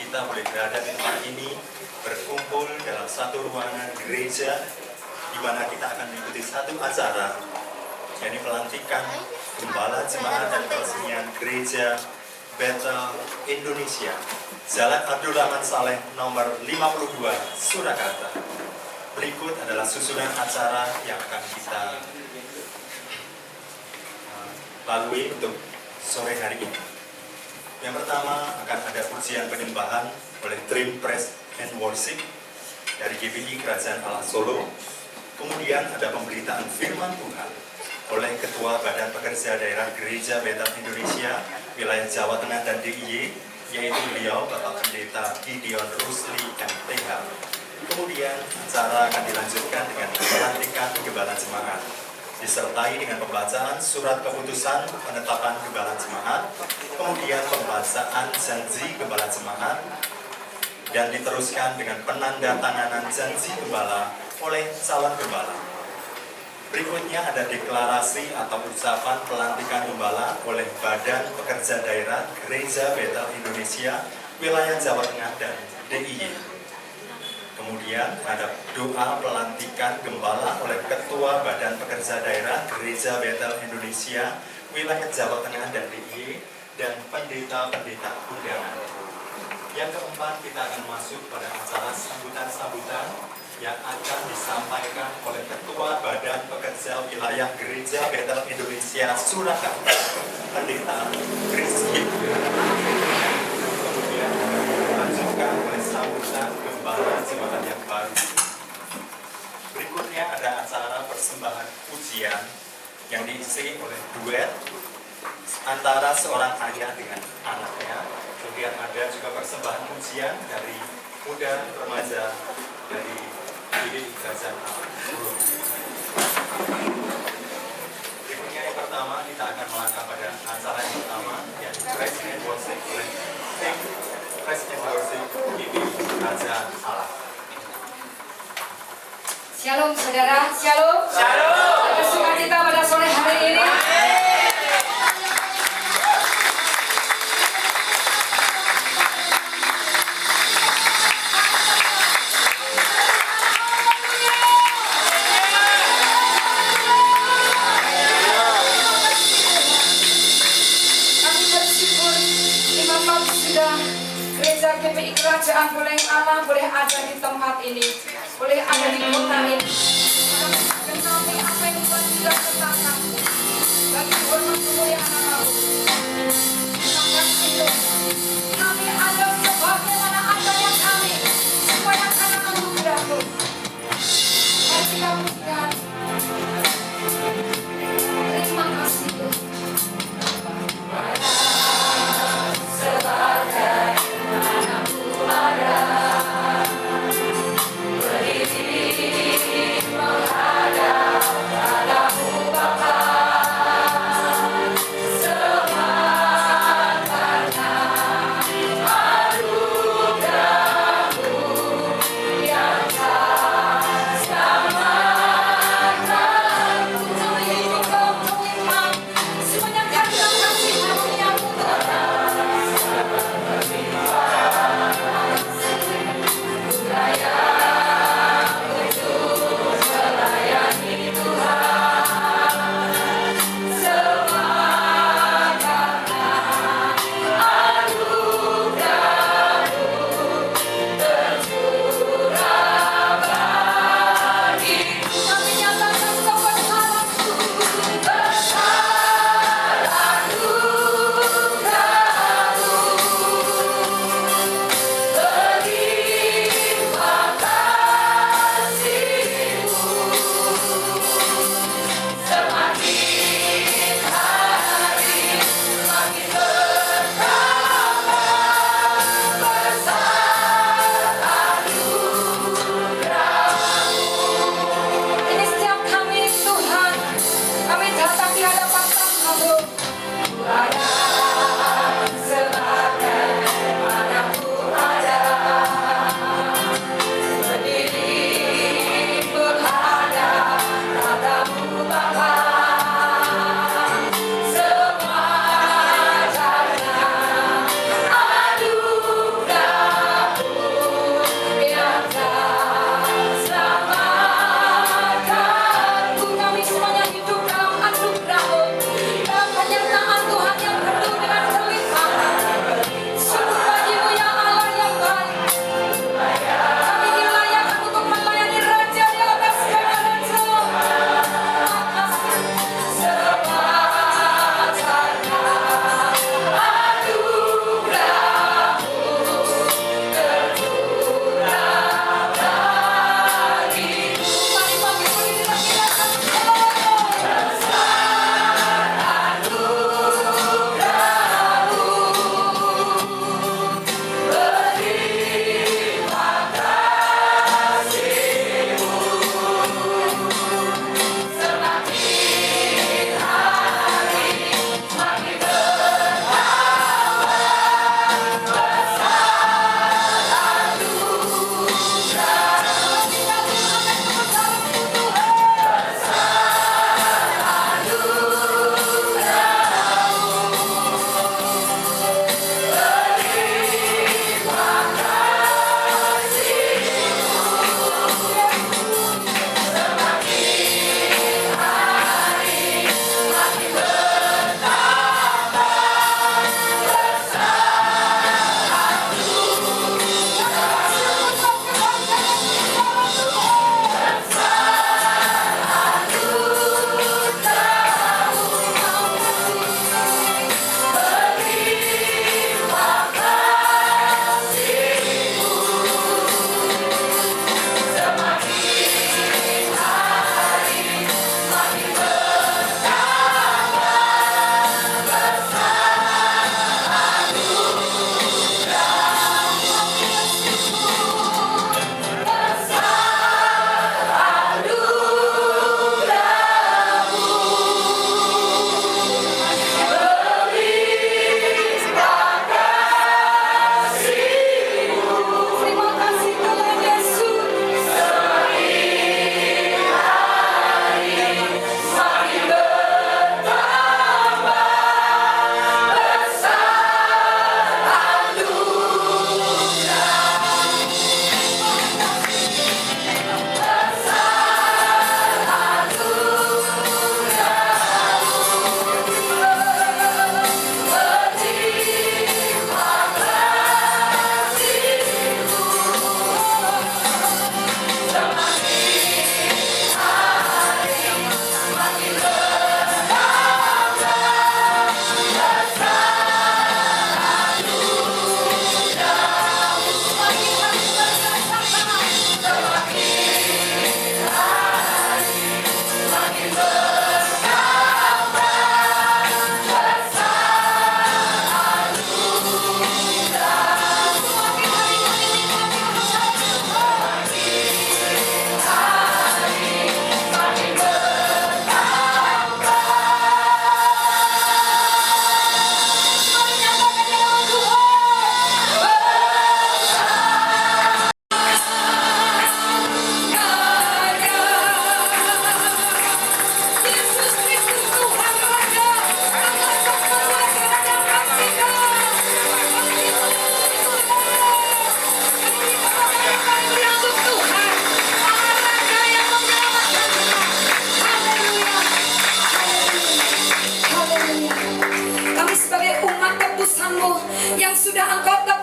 kita boleh berada di tempat ini, berkumpul dalam satu ruangan gereja, di mana kita akan mengikuti satu acara, yakni pelantikan Gembala Jemaat dan Peresmian Gereja Bethel Indonesia, Jalan Abdul Rahman Saleh nomor 52, Surakarta. Berikut adalah susunan acara yang akan kita lalui untuk sore hari ini. Yang pertama akan ada pujian penyembahan oleh Dream Praise and Worship dari GPI Kerajaan Allah Solo. Kemudian ada pemberitaan firman Tuhan oleh Ketua Badan Pekerja Daerah Gereja Bethel Indonesia wilayah Jawa Tengah dan DIY, yaitu beliau Bapak Pendeta Gideon Rusli MTH. Kemudian acara akan dilanjutkan dengan pelantikan Gembala Jemaat, disertai dengan pembacaan surat keputusan penetapan Gembala Jemaat, kemudian pembacaan janji Gembala Jemaat, dan diteruskan dengan penandatanganan janji Gembala oleh calon Gembala. Berikutnya ada deklarasi atau ucapan pelantikan Gembala oleh Badan Pekerja Daerah Gereja Bethel Indonesia wilayah Jawa Tengah dan DIY. Kemudian ada doa pelantikan Gembala oleh Ketua Badan Pekerja Daerah Gereja Bethel Indonesia wilayah Jawa Tengah dan DIY dan pendeta-pendeta undangan. Yang keempat, kita akan masuk pada acara sambutan-sambutan yang akan disampaikan oleh Ketua Badan Pekerja Wilayah Gereja Bethel Indonesia Surakarta, Pendeta Christine. Kemudian dilanjutkan oleh sambutan Gembala Jemaat yang baru. Berikutnya ada acara persembahan pujian yang diisi oleh duet antara seorang ayah dengan anaknya. Kemudian ada juga persembahan pujian dari muda remaja dari GPI Kerajaan Allah Solo. Berikutnya yang pertama, kita akan melangkah pada acara yang pertama, yaitu Praise and Worship oleh tim Praise and Worship GPI Kerajaan Allah. Shalom saudara, shalom. Shalom. Bersukacita pada sore hari ini. Gereja GPI Kerajaan boleh Allah boleh ada di tempat ini, boleh ada di kota ini. Kenali apa yang Tuhan sudah katakan bagi hormat kemuliaan Allah. Terima kasih Tuhan. Kami ada sebagaimana adanya kami, semua yang akan anugerah Tuhan. Mari kita pujikan. Terima kasih Tuhan. Semangat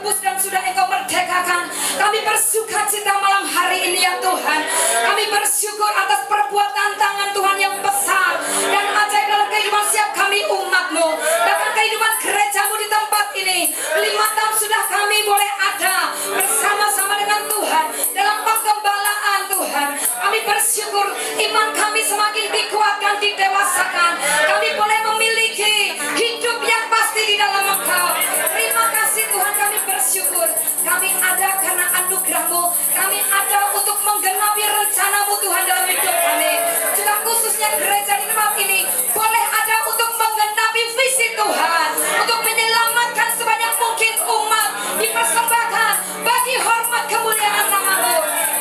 tebus dan sudah Engkau merdekakan. Kami bersukacita malam hari ini ya Tuhan. Kami bersyukur atas perbuatan tangan Tuhan yang besar dan ajaib dalam kehidupan setiap kami umat-Mu. Bahkan kehidupan gereja-Mu di tempat ini. 5 tahun sudah kami boleh ada bersama-sama dengan Tuhan dalam pengembalaan Tuhan. Kami bersyukur iman kami semakin dikuatkan, didewasakan. Kami boleh memiliki hidup yang pasti di dalam Engkau. Terima kasih Tuhan, kami bersyukur. Kami ada karena anugerah-Mu. Kami ada untuk menggenapi rencana-Mu Tuhan dalam hidup kami. Juga khususnya gereja di tempat ini boleh ada untuk menggenapi visi Tuhan, untuk menyelamatkan sebanyak mungkin umat, dipersembahkan bagi hormat kemuliaan nama-Mu.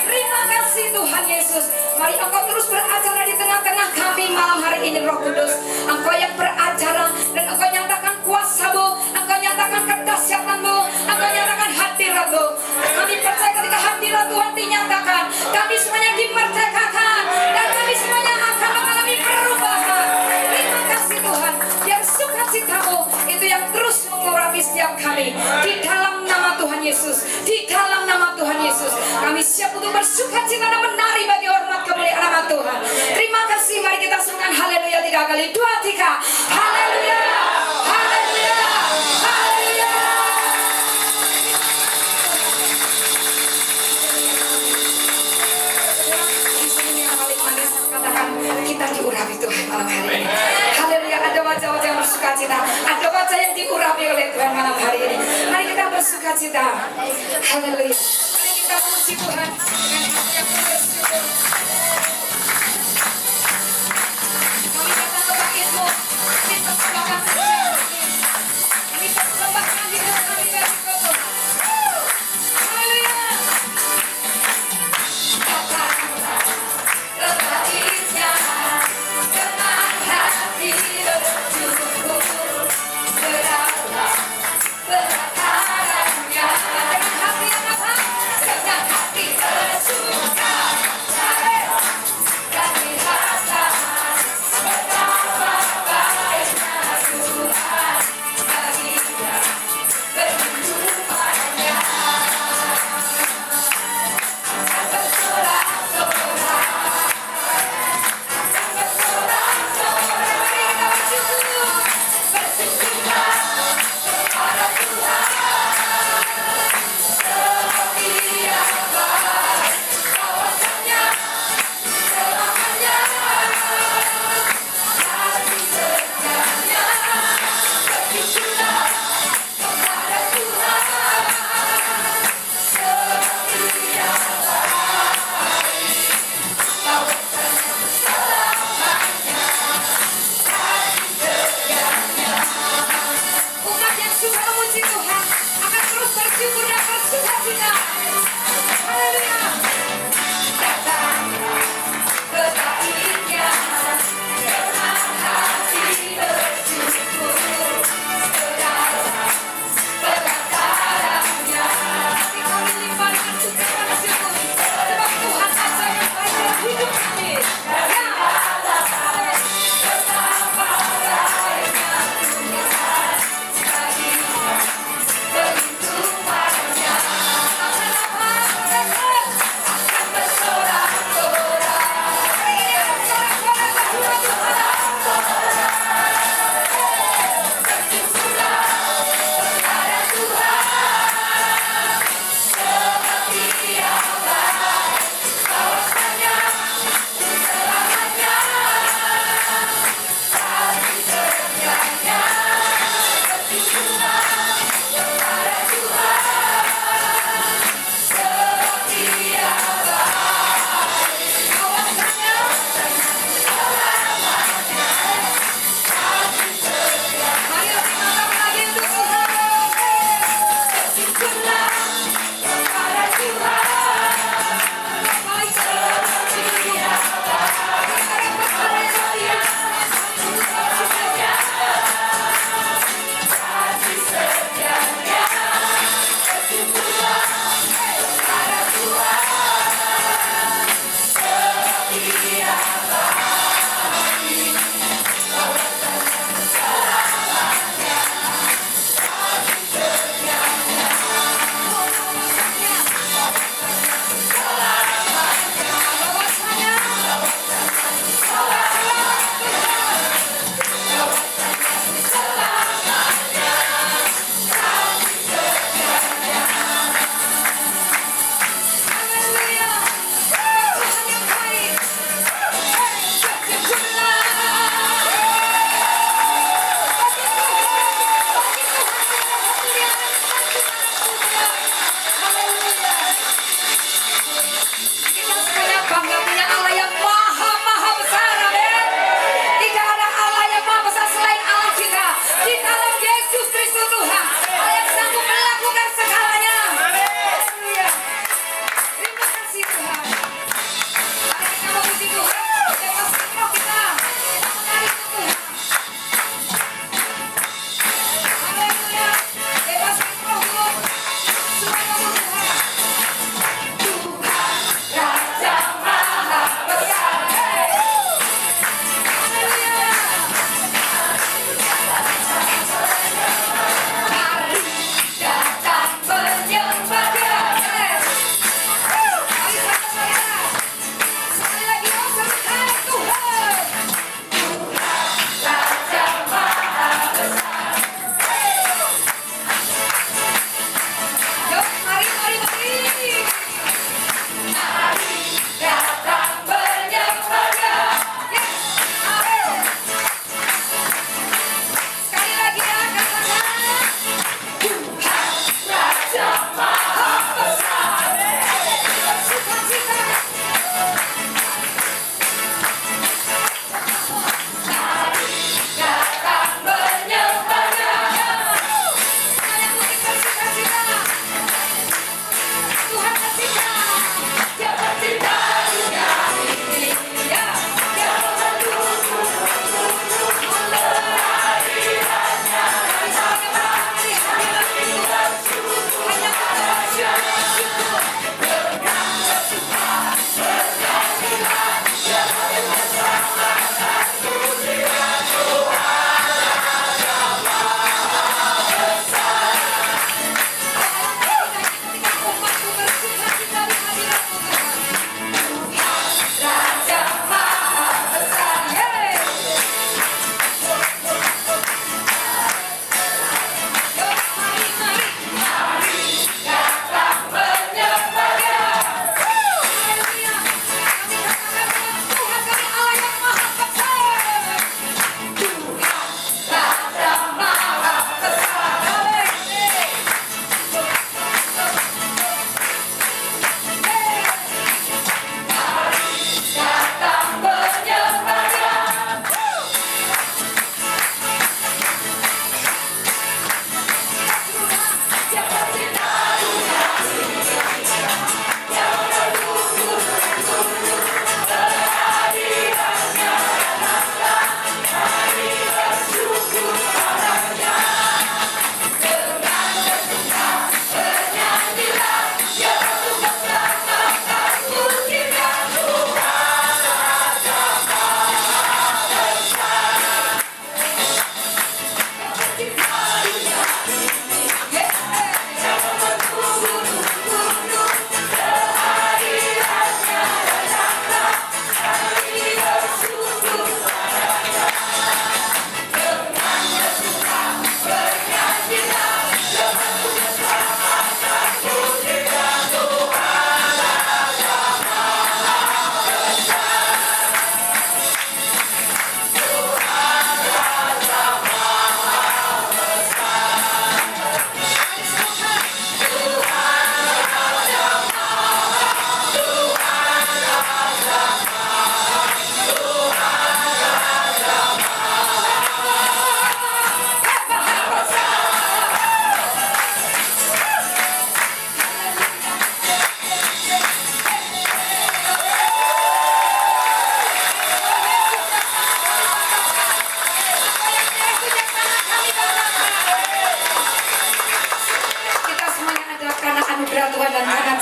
Terima kasih Tuhan Yesus. Mari Engkau terus beracara di tengah-tengah kami malam hari ini, Roh Kudus. Engkau yang beracara dan Engkau nyatakan kuasa-Mu, Engkau nyatakan kedahsyatan-Mu, Engkau nyatakan hadirat-Mu. Kami percaya ketika hadirat Tuhan dinyatakan, kami semuanya dimerdekakan dan kami semuanya akan mengalami perubahan. Terima kasih Tuhan, biar sukacita-Mu itu yang terus mengurapi setiap kami. Di dalam nama Tuhan Yesus, di dalam nama Tuhan Yesus, kami siap untuk bersukacita dan menari bagi hormat kemuliaan nama Tuhan. Terima kasih, mari kita serukan haleluya 3 kali. 2, 3. Haleluya, haleluya, haleluya. Di sini yang paling manis katakan kita diurapi Tuhan malam hari ini. Haleluya, ada wajah-wajah yang bersukacita, ada wajah yang diurapi oleh Tuhan malam hari ini. Mari kita bersukacita. Haleluya. Mari kita memuji Tuhan dengan hati yang bersyukur. Kami datang ke bait-Mu, kami persembahkan setiap kami. Kami persembahkan hidup kami bagi Tuhan. Haleluya. Terbaiknya dengan hati bersyukur, beratlah berakarannya dengan hati yang apa? Dengan hati bersuka cita dan lihatlah betapa baiknya Tuhan bagi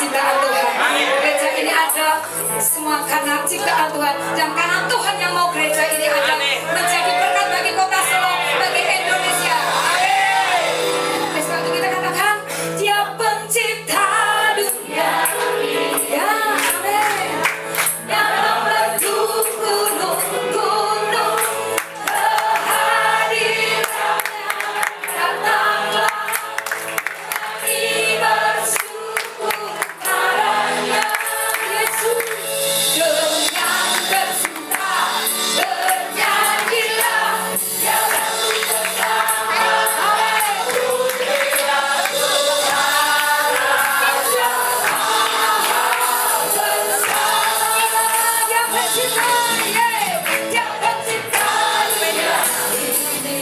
ciptaan Tuhan. Gereja ini ada semua karena ciptaan Tuhan, dan karena Tuhan yang mau gereja ini ada menjadi berkat bagi kota Solo, bagi Indonesia. Amin. Oleh sebab itu kita katakan, Dia pencipta dunia. Ya, amin. Yang membentuk gunung-gunung, kehadirannya datanglah, kami bersyukur padanya. Yesus, dengan bersuka bernyanyilah, yang lalu bersama. Haleluya, Yang pencipta, Yang pencipta dunia ini,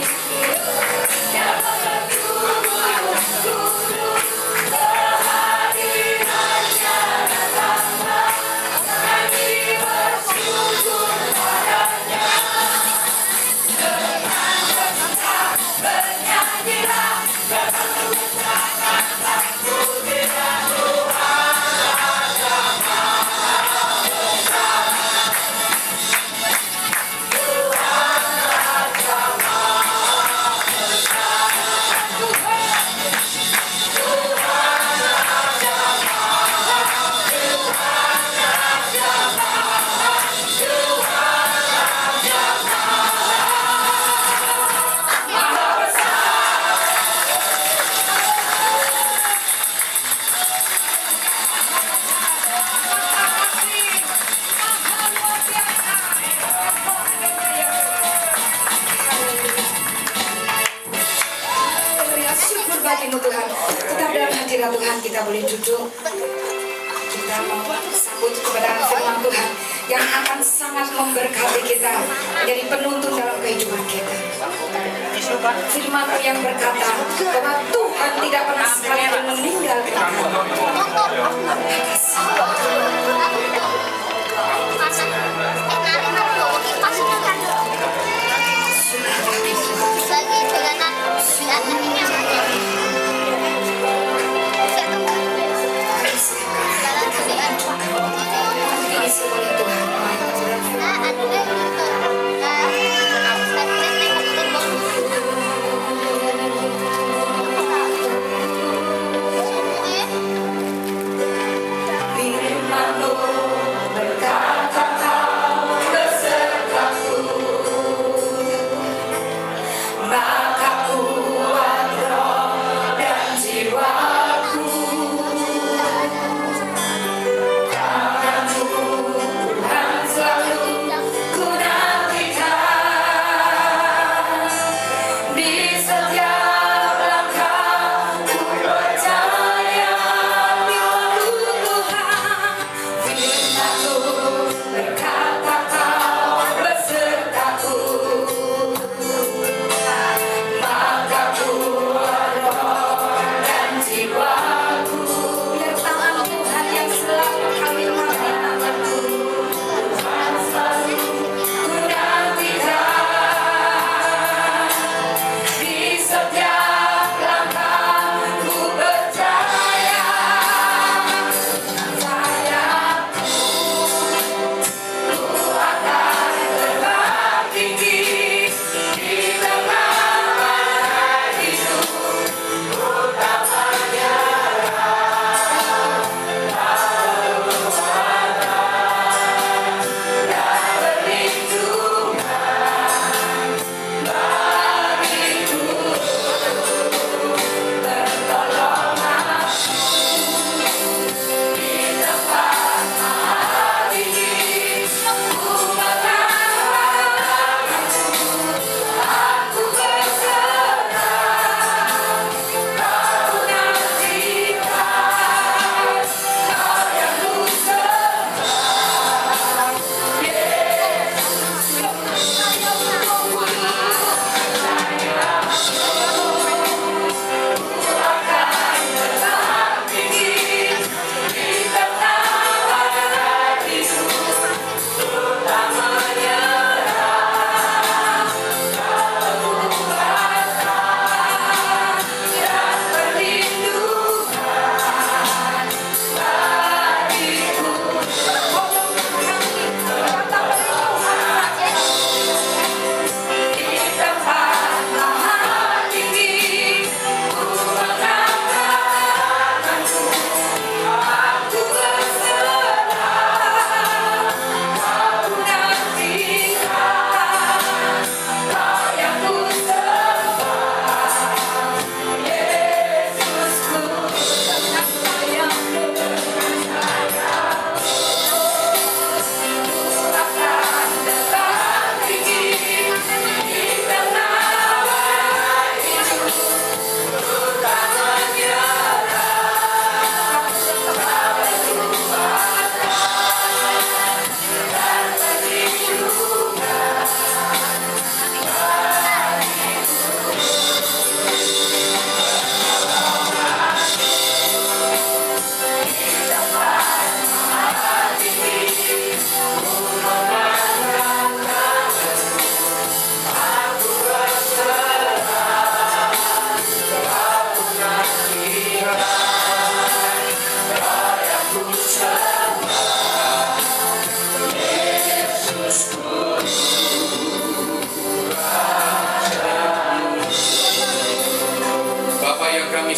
yang membentuk gunung-gunung, kehadirannya datanglah, kami bersyukur padanya. Dengan bersuka bernyanyilah, yang lalu bersama. Pujilah Tuhan. Haleluya, syukur bagimu Tuhan. Tetap dalam hadirat Tuhan kita boleh duduk. Kita mau sambut kepada firman Tuhan yang akan sangat memberkati kita, menjadi penuntun dalam kehidupan kita. Firman yang berkata bahwa Tuhan tidak pernah sekalipun meninggalkan kita. Diisi oleh Tuhan.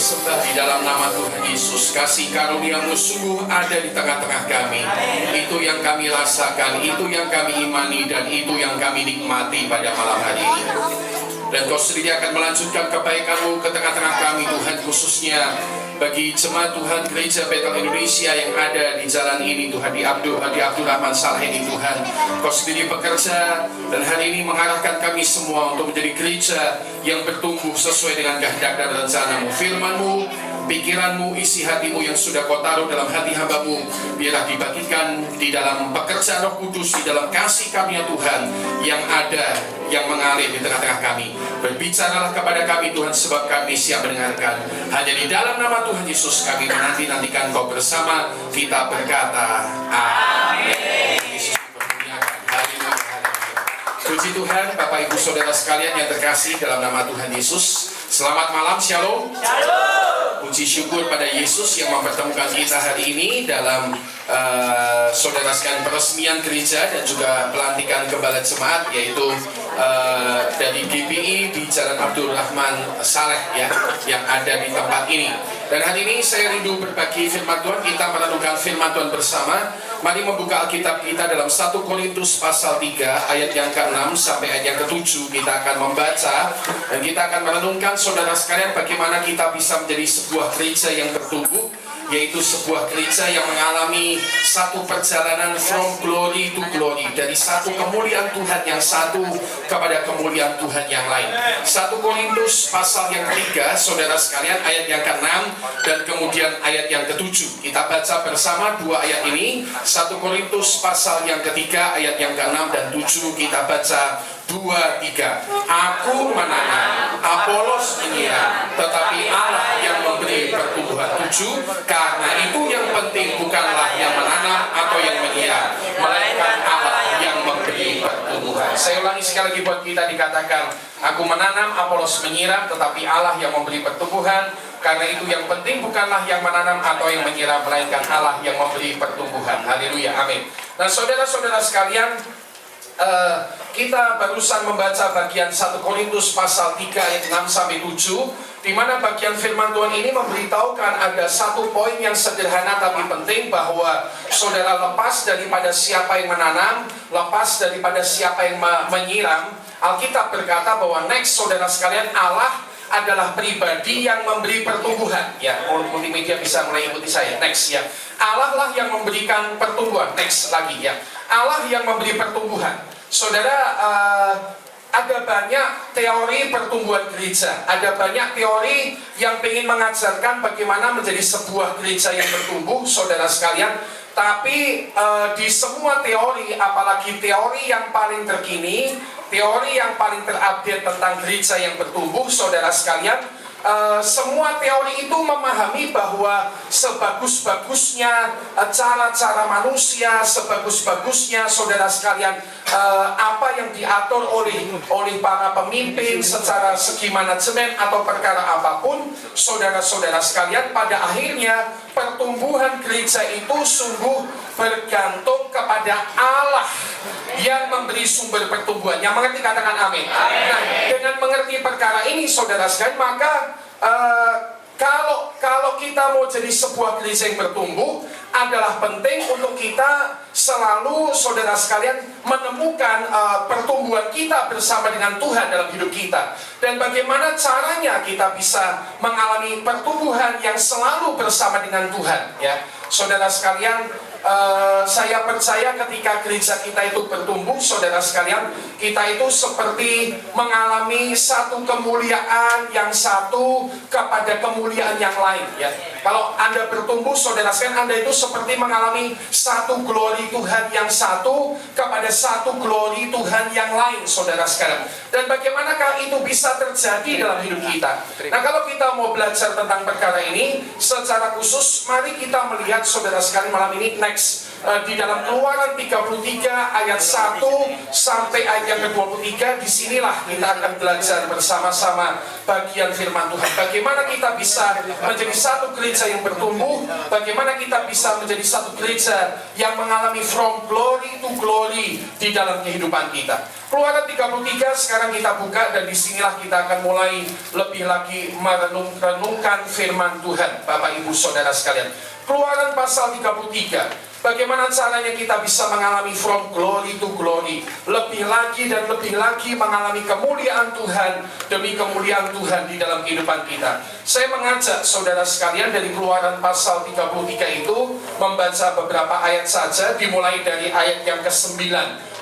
sembah di dalam nama Tuhan Yesus. Kasih karunia-Mu sungguh ada di tengah-tengah kami. Itu yang kami rasakan, itu yang kami imani, dan itu yang kami nikmati pada malam hari ini. Dan Kau sendiri akan melanjutkan kebaikan-Mu ke tengah-tengah kami Tuhan, khususnya bagi jemaat Tuhan Gereja Betel Indonesia yang ada di jalan ini Tuhan, di Abdul Rahman Saleh ini Tuhan. Kau sendiri bekerja dan hari ini mengarahkan kami semua untuk menjadi gereja yang bertumbuh sesuai dengan kehendak dan rencana-Mu. Firman-Mu, pikiran-Mu, isi hati-Mu yang sudah Kau taruh dalam hati hamba-Mu, biarlah dibagikan di dalam pekerjaan Roh Kudus, di dalam kasih karunia Tuhan yang ada, yang mengalir di tengah-tengah kami. Berbicaralah kepada kami Tuhan, sebab kami siap mendengarkan. Hanya di dalam nama Tuhan Yesus kami menanti-nantikan Kau bersama. Kita berkata amin. Yesus dipermuliakan. Haleluya, haleluya. Puji Tuhan, Bapak Ibu Saudara sekalian yang terkasih dalam nama Tuhan Yesus. Selamat malam, shalom. Puji syukur pada Yesus yang mempertemukan kita hari ini dalam saudara sekalian peresmian gereja dan juga pelantikan gembala jemaat, yaitu dari GPI di Jalan Abdul Rahman Saleh ya, yang ada di tempat ini. Dan hari ini saya rindu berbagi firman Tuhan, kita merenungkan firman Tuhan bersama. Mari membuka Alkitab kita dalam 1 Korintus pasal 3 ayat yang ke-6 sampai ayat yang ke-7. Kita akan membaca dan kita akan merenungkan saudara sekalian bagaimana kita bisa menjadi sebuah gereja yang bertumbuh, yaitu sebuah gereja yang mengalami satu perjalanan from glory to glory, dari satu kemuliaan Tuhan yang satu kepada kemuliaan Tuhan yang lain. 1 Korintus pasal yang ketiga, saudara sekalian, ayat yang ke-6 dan kemudian ayat yang ke-7. Kita baca bersama dua ayat ini. 1 Korintus pasal yang ketiga, ayat yang ke-6 dan 7. Kita baca 2-3. Aku menanam, Apolos menyiram, tetapi Allah yang memberi pertumbuhan. 7. Karena itu yang penting bukanlah yang menanam atau yang menyiram, melainkan Allah yang memberi pertumbuhan. Saya ulangi sekali lagi buat kita, dikatakan aku menanam, Apolos menyiram, tetapi Allah yang memberi pertumbuhan. Karena itu yang penting bukanlah yang menanam atau yang menyiram, melainkan Allah yang memberi pertumbuhan. Haleluya, amin. Nah saudara-saudara sekalian, kita barusan membaca bagian 1 Korintus pasal 3 ayat 6 sampai 7, di mana bagian firman Tuhan ini memberitahukan ada satu poin yang sederhana tapi penting, bahwa saudara lepas daripada siapa yang menanam, lepas daripada siapa yang menyiram. Alkitab berkata bahwa next saudara sekalian, Allah adalah pribadi yang memberi pertumbuhan. Ya, multimedia bisa mulai ikuti saya. Next ya. Allah lah yang memberikan pertumbuhan. Next lagi ya. Allah yang memberi pertumbuhan. Saudara, ada banyak teori pertumbuhan gereja. Ada banyak teori yang ingin mengajarkan bagaimana menjadi sebuah gereja yang bertumbuh, saudara sekalian. Tapi di semua teori, apalagi teori yang paling terkini, teori yang paling terupdate tentang gereja yang bertumbuh, saudara sekalian, semua teori itu memahami bahwa sebagus-bagusnya cara-cara manusia, sebagus-bagusnya saudara sekalian, apa yang diatur oleh para pemimpin secara segi manajemen atau perkara apapun, saudara-saudara sekalian, pada akhirnya pertumbuhan gereja itu sungguh bergantung kepada Allah yang memberi sumber pertumbuhan. Yang mengerti katakan amin. Nah, dengan mengerti perkara ini saudara sekalian, maka kalau kita mau jadi sebuah gereja yang bertumbuh, adalah penting untuk kita selalu saudara sekalian menemukan pertumbuhan kita bersama dengan Tuhan dalam hidup kita. Dan bagaimana caranya kita bisa mengalami pertumbuhan yang selalu bersama dengan Tuhan ya. Saudara sekalian, saya percaya ketika gereja kita itu bertumbuh, saudara sekalian, kita itu seperti mengalami satu kemuliaan yang satu kepada kemuliaan yang lain ya. Kalau Anda bertumbuh, saudara sekalian, Anda itu seperti mengalami satu glory Tuhan yang satu kepada satu glory Tuhan yang lain, saudara sekalian. Dan bagaimanakah itu bisa terjadi dalam hidup kita? Nah, kalau kita mau belajar tentang perkara ini secara khusus, mari kita melihat saudara sekalian malam ini next Next, di dalam Keluaran 33 ayat 1 sampai ayat yang ke-23, disinilah kita akan belajar bersama-sama bagian firman Tuhan. Bagaimana kita bisa menjadi satu gereja yang bertumbuh, bagaimana kita bisa menjadi satu gereja yang mengalami from glory to glory di dalam kehidupan kita. Keluaran 33 sekarang kita buka, dan disinilah kita akan mulai lebih lagi merenungkan firman Tuhan, Bapak Ibu Saudara sekalian. Keluaran pasal 33. Bagaimana caranya kita bisa mengalami from glory to glory, lebih lagi dan lebih lagi mengalami kemuliaan Tuhan demi kemuliaan Tuhan di dalam kehidupan kita. Saya mengajak saudara sekalian dari Keluaran pasal 33 itu membaca beberapa ayat saja, dimulai dari ayat yang ke-9,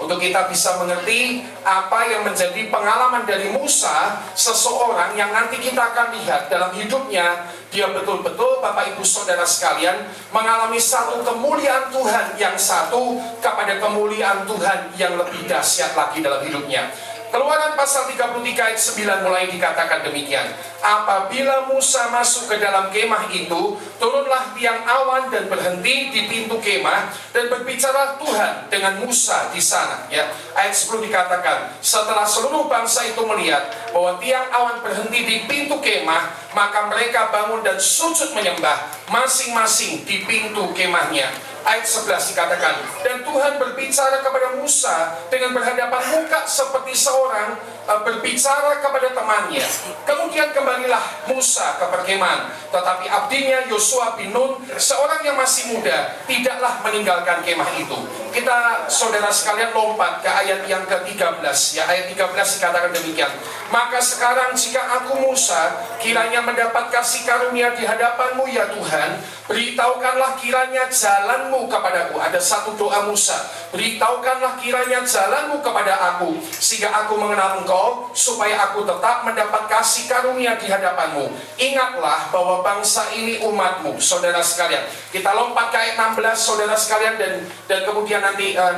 untuk kita bisa mengerti apa yang menjadi pengalaman dari Musa, seseorang yang nanti kita akan lihat dalam hidupnya. Dia betul-betul, Bapak Ibu Saudara sekalian, mengalami satu kemuliaan Tuhan yang satu kepada kemuliaan Tuhan yang lebih dahsyat lagi dalam hidupnya. Keluaran pasal 33 ayat 9 mulai dikatakan demikian. Apabila Musa masuk ke dalam kemah itu, turunlah tiang awan dan berhenti di pintu kemah, dan berbicara Tuhan dengan Musa di sana. Ya, ayat 10 dikatakan, setelah seluruh bangsa itu melihat bahwa tiang awan berhenti di pintu kemah, maka mereka bangun dan sujud menyembah masing-masing di pintu kemahnya. Ayat 11 dikatakan, dan Tuhan berbicara kepada Musa dengan berhadapan muka seperti seorang berbicara kepada temannya. Kemudian kembalilah Musa ke perkemahan, tetapi abdinya Yosua bin Nun, seorang yang masih muda, tidaklah meninggalkan kemah itu. Kita saudara sekalian lompat ke ayat yang ke-13. Ya, ayat 13 dikatakan demikian. Maka sekarang jika aku Musa kiranya mendapat kasih karunia di hadapanmu ya Tuhan, beritahukanlah kiranya jalanmu kepadaku. Ada satu doa Musa, beritahukanlah kiranya jalanmu kepada aku, sehingga aku mengenal engkau, supaya aku tetap mendapat kasih karunia di hadapanmu. Ingatlah bahwa bangsa ini umatmu. Saudara sekalian, kita lompat ke ayat 16 saudara sekalian, dan kemudian nanti 16,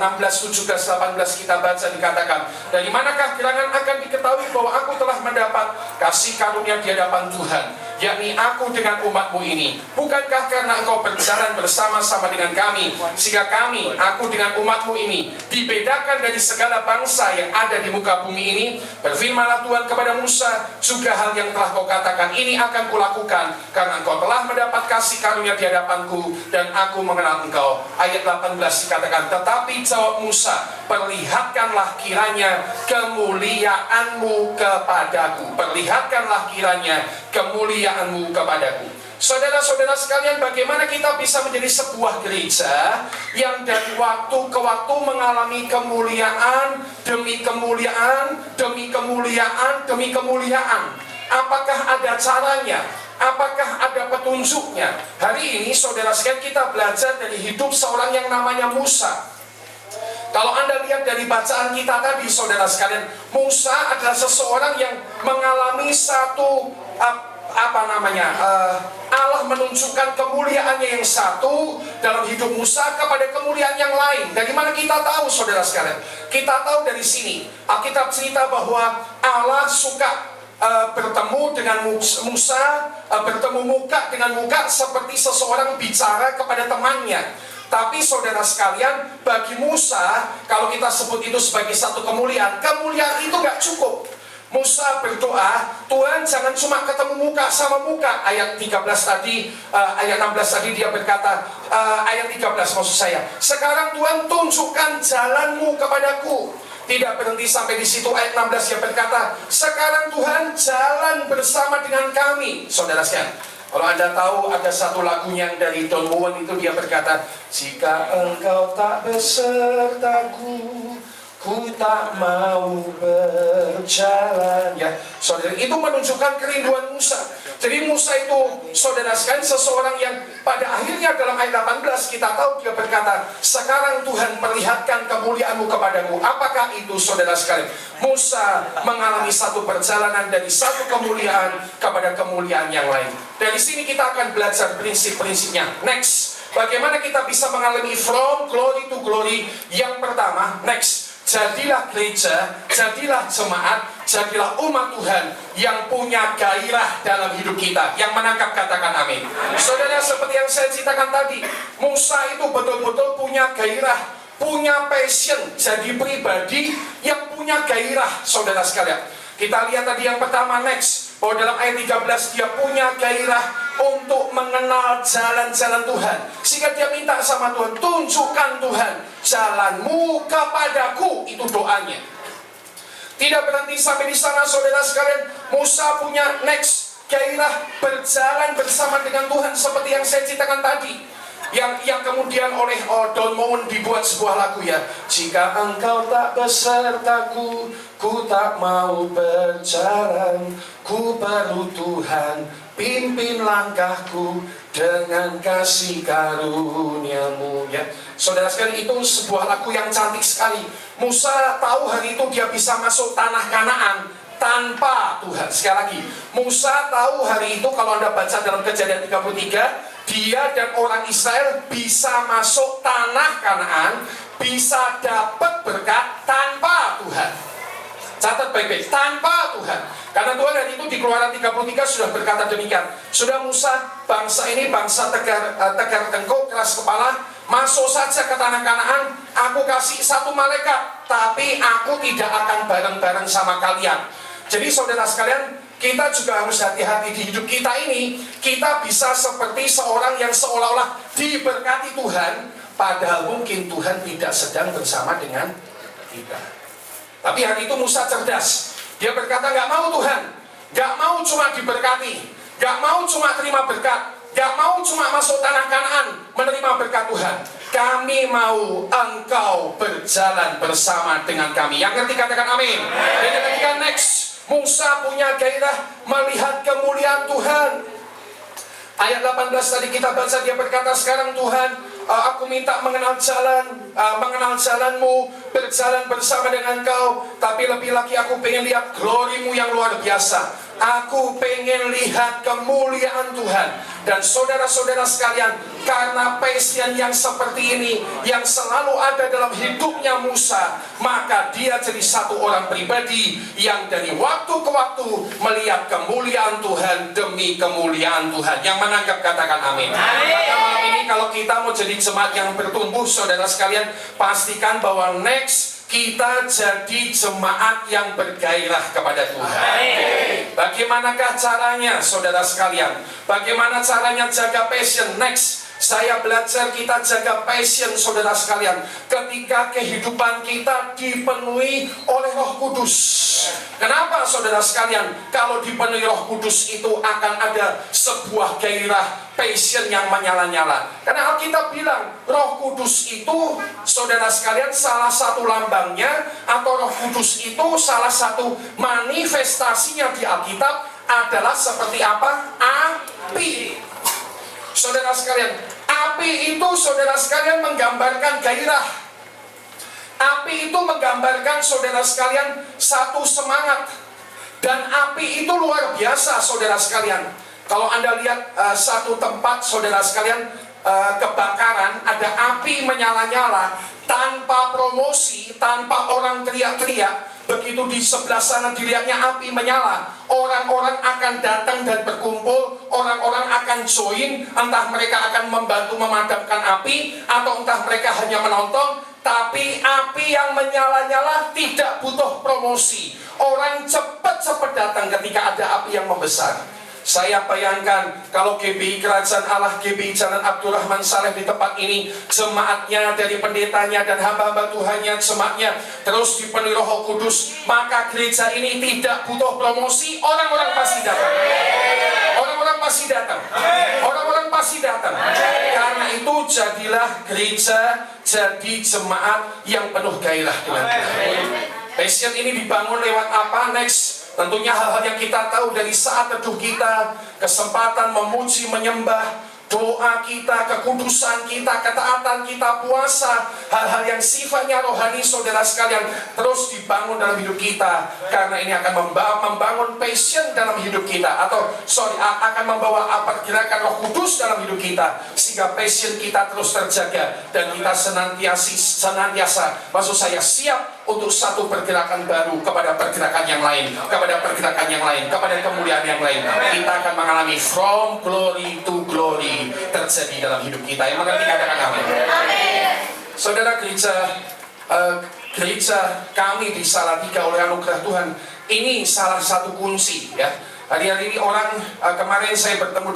17, 18 kita baca dikatakan, dari manakah gerangan akan diketahui bahwa aku telah mendapat kasih karunia di hadapan Tuhan, yakni aku dengan umatmu ini? Bukankah karena engkau berjalan bersama-sama dengan kami, sehingga kami, aku dengan umatmu ini, dibedakan dari segala bangsa yang ada di muka bumi ini? Berfirmanlah Tuhan kepada Musa, juga hal yang telah kau katakan ini akan kulakukan, karena engkau telah mendapat kasih karunia di hadapanku, dan aku mengenal engkau. Ayat 18 dikatakan, tetapi jawab Musa, perlihatkanlah kiranya kemuliaanmu kepadaku. Perlihatkanlah kiranya kemuliaanmu kepadaku. Saudara-saudara sekalian, bagaimana kita bisa menjadi sebuah gereja yang dari waktu ke waktu mengalami kemuliaan demi kemuliaan, demi kemuliaan, demi kemuliaan? Apakah ada caranya? Apakah ada petunjuknya? Hari ini saudara sekalian kita belajar dari hidup seorang yang namanya Musa. Kalau Anda lihat dari bacaan kita tadi saudara sekalian, Musa adalah seseorang yang mengalami satu Allah menunjukkan kemuliaannya yang satu dalam hidup Musa kepada kemuliaan yang lain. Dari mana kita tahu saudara sekalian? Kita tahu dari sini. Alkitab cerita bahwa Allah suka bertemu dengan Musa, bertemu muka dengan muka seperti seseorang bicara kepada temannya. Tapi saudara sekalian, bagi Musa, kalau kita sebut itu sebagai satu kemuliaan, kemuliaan itu gak cukup. Musa berdoa, Tuhan jangan cuma ketemu muka sama muka. Ayat 13 tadi, ayat 16 tadi dia berkata, ayat 13 maksud saya, sekarang Tuhan tunjukkan jalanmu kepadaku. Tidak berhenti sampai di situ, ayat 16 dia berkata, sekarang Tuhan jalan bersama dengan kami. Saudara sekalian, kalau Anda tahu ada satu lagunya yang dari Don Moen itu, dia berkata, jika engkau tak besertaku, ku tak mau berjalan. Ya, saudara, itu menunjukkan kerinduan Musa. Jadi Musa itu, saudara sekalian, seseorang yang pada akhirnya dalam ayat 18 kita tahu dia berkata, sekarang Tuhan perlihatkan kemuliaanmu kepadaku. Apakah itu saudara sekalian? Musa mengalami satu perjalanan dari satu kemuliaan kepada kemuliaan yang lain. Dari sini kita akan belajar prinsip-prinsipnya. Next, bagaimana kita bisa mengalami from glory to glory? Yang pertama, next, jadilah gereja, jadilah jemaat, jadilah umat Tuhan yang punya gairah dalam hidup kita. Yang menangkap katakan amin. Saudara, seperti yang saya ceritakan tadi, Musa itu betul-betul punya gairah, punya passion, jadi pribadi yang punya gairah, saudara sekalian. Kita lihat tadi yang pertama, next, bahwa dalam ayat 13 dia punya gairah untuk mengenal jalan-jalan Tuhan. Sehingga dia minta sama Tuhan, tunjukkan Tuhan jalanmu kepadaku. Itu doanya. Tidak berhenti sampai di sana, saudara sekalian. Musa punya next, gairah berjalan bersama dengan Tuhan seperti yang saya ceritakan tadi. Yang kemudian oleh Don Moen dibuat sebuah lagu ya. Jika engkau tak besertaku, ku tak mau berjalan. Ku perlu Tuhan, pimpin langkahku dengan kasih karuniamu ya. Saudara sekalian, itu sebuah lagu yang cantik sekali. Musa tahu hari itu dia bisa masuk tanah Kanaan tanpa Tuhan. Sekali lagi, Musa tahu hari itu, kalau Anda baca dalam Kejadian 33, dia dan orang Israel bisa masuk tanah Kanaan, bisa dapat berkat tanpa Tuhan. Catat baik-baik, tanpa Tuhan. Karena Tuhan hari itu di Keluaran 33 sudah berkata demikian. Sudah Musa, bangsa ini bangsa tegar tengkuk, keras kepala, masuk saja ke tanah Kanaan. Aku kasih satu malaikat, tapi aku tidak akan bareng-bareng sama kalian. Jadi saudara sekalian, kita juga harus hati-hati di hidup kita ini. Kita bisa seperti seorang yang seolah-olah diberkati Tuhan, padahal mungkin Tuhan tidak sedang bersama dengan kita. Tapi hari itu Musa cerdas. Dia berkata, gak mau Tuhan, gak mau cuma diberkati, gak mau cuma terima berkat, gak mau cuma masuk tanah Kanaan menerima berkat Tuhan. Kami mau Engkau berjalan bersama dengan kami. Yang ngerti katakan amin. Dan yang ketiga, next, Musa punya gairah melihat kemuliaan Tuhan. Ayat 18 tadi kita baca, dia berkata, sekarang Tuhan, aku minta mengenal jalanmu, berjalan bersama dengan Kau. Tapi lebih lagi aku pengen lihat glory-Mu yang luar biasa. Aku pengen lihat kemuliaan Tuhan. Dan saudara-saudara sekalian, karena passion yang seperti ini, yang selalu ada dalam hidupnya Musa, maka dia jadi satu orang pribadi yang dari waktu ke waktu melihat kemuliaan Tuhan demi kemuliaan Tuhan. Yang menangkap katakan amin. Maka malam ini kalau kita mau jadi jemaat yang bertumbuh, saudara sekalian, pastikan bahwa next, kita jadi jemaat yang bergairah kepada Tuhan. Bagaimanakah caranya, saudara sekalian? Bagaimana caranya jaga passion? Next, saya belajar kita jaga passion, saudara sekalian, ketika kehidupan kita dipenuhi oleh Roh Kudus. Kenapa, saudara sekalian? Kalau dipenuhi Roh Kudus itu akan ada sebuah gairah passion yang menyala-nyala. Karena Alkitab bilang Roh Kudus itu, saudara sekalian, salah satu lambangnya atau Roh Kudus itu salah satu manifestasinya di Alkitab adalah seperti apa? Api. Saudara sekalian, api itu, saudara sekalian, menggambarkan gairah. Api itu menggambarkan, saudara sekalian, satu semangat. Dan api itu luar biasa, saudara sekalian. Kalau Anda lihat satu tempat, saudara sekalian, kebakaran, ada api menyala-nyala, tanpa promosi, tanpa orang teriak-teriak. Begitu di sebelah sana dilihatnya api menyala, orang-orang akan datang dan berkumpul, orang-orang akan join, entah mereka akan membantu memadamkan api, atau entah mereka hanya menonton. Tapi api yang menyala-nyala tidak butuh promosi. Orang cepat-cepat datang ketika ada api yang membesar. Saya bayangkan kalau GBI Kerajaan Allah, GBI Jalan Abdurrahman Saleh di tempat ini, jemaatnya, dari pendetanya dan hamba-hamba Tuhannya, jemaatnya terus dipenuhi Roh Kudus, maka gereja ini tidak butuh promosi. Orang-orang pasti datang. Orang-orang pasti datang. Orang-orang pasti datang. Karena itu jadilah gereja, jadi jemaat yang penuh gairah dengan Tuhan. Passion ini dibangun lewat apa? Next, tentunya hal-hal yang kita tahu dari saat teduh kita, kesempatan memuji, menyembah, doa kita, kekudusan kita, ketaatan kita, puasa, hal-hal yang sifatnya rohani, saudara sekalian, terus dibangun dalam hidup kita. Karena ini akan membangun passion dalam hidup kita, akan membawa pergerakan Roh Kudus dalam hidup kita, sehingga passion kita terus terjaga dan kita senantiasa, maksud saya, siap untuk satu pergerakan baru kepada pergerakan yang lain, kepada pergerakan yang lain, kepada kemuliaan yang lain. Kita akan mengalami from glory to glory terjadi dalam hidup kita. Yang mengerti katakan amin. Saudara, gereja kami di Salatiga oleh anugerah Tuhan ini salah satu kunci, ya. Hari-hari ini orang, kemarin saya bertemu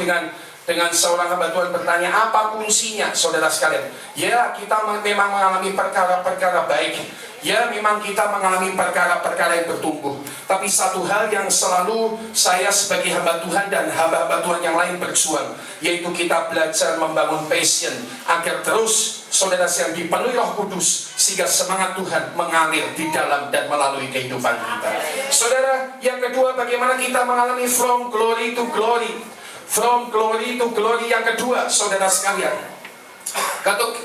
dengan seorang hamba Tuhan bertanya, apa kuncinya, saudara sekalian? Ya, kita memang mengalami perkara-perkara baik. Ya, memang kita mengalami perkara-perkara yang bertumbuh. Tapi satu hal yang selalu saya sebagai hamba Tuhan dan hamba-hamba Tuhan yang lain berjuang, yaitu kita belajar membangun passion agar terus saudara yang dipenuhi Roh Kudus, sehingga semangat Tuhan mengalir di dalam dan melalui kehidupan kita. Saudara, yang kedua, bagaimana kita mengalami from glory to glory. From glory to glory yang kedua, saudara sekalian.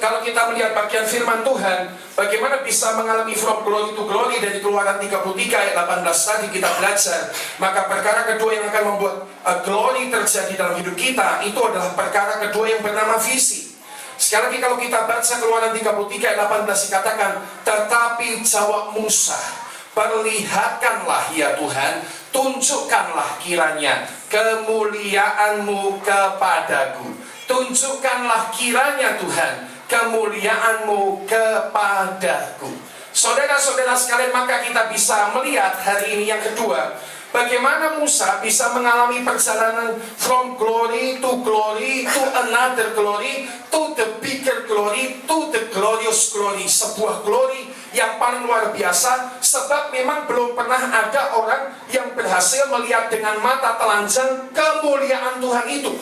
Kalau kita melihat bagian firman Tuhan, bagaimana bisa mengalami from glory to glory dari Keluaran 33 ayat 18 tadi kita belajar, maka perkara kedua yang akan membuat glory terjadi dalam hidup kita, itu adalah perkara kedua yang bernama visi. Sekali lagi kalau kita baca Keluaran 33 ayat 18 dikatakan, tetapi jawab Musa, perlihatkanlah ya Tuhan, tunjukkanlah kiranya kemuliaan-Mu kepadaku. Tunjukkanlah kiranya Tuhan kemuliaan-Mu kepadaku. Saudara-saudara sekalian, maka kita bisa melihat hari ini yang kedua, bagaimana Musa bisa mengalami perjalanan from glory to another glory, to the bigger glory, to the glorious glory. Sebuah glory yang paling luar biasa, sebab memang belum pernah ada orang yang berhasil melihat dengan mata telanjang kemuliaan Tuhan itu.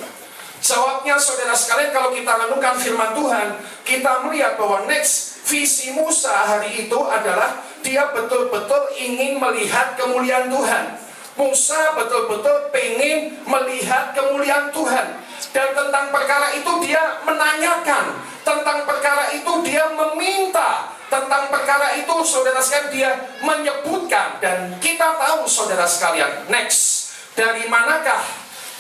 Jawabnya, saudara sekalian, kalau kita renungkan firman Tuhan, kita melihat bahwa next visi Musa hari itu adalah dia betul-betul ingin melihat kemuliaan Tuhan. Musa betul-betul pengen melihat kemuliaan Tuhan. Dan tentang perkara itu dia menanyakan, tentang perkara itu dia meminta, tentang perkara itu saudara sekalian dia menyebutkan. Dan kita tahu saudara sekalian, next, dari manakah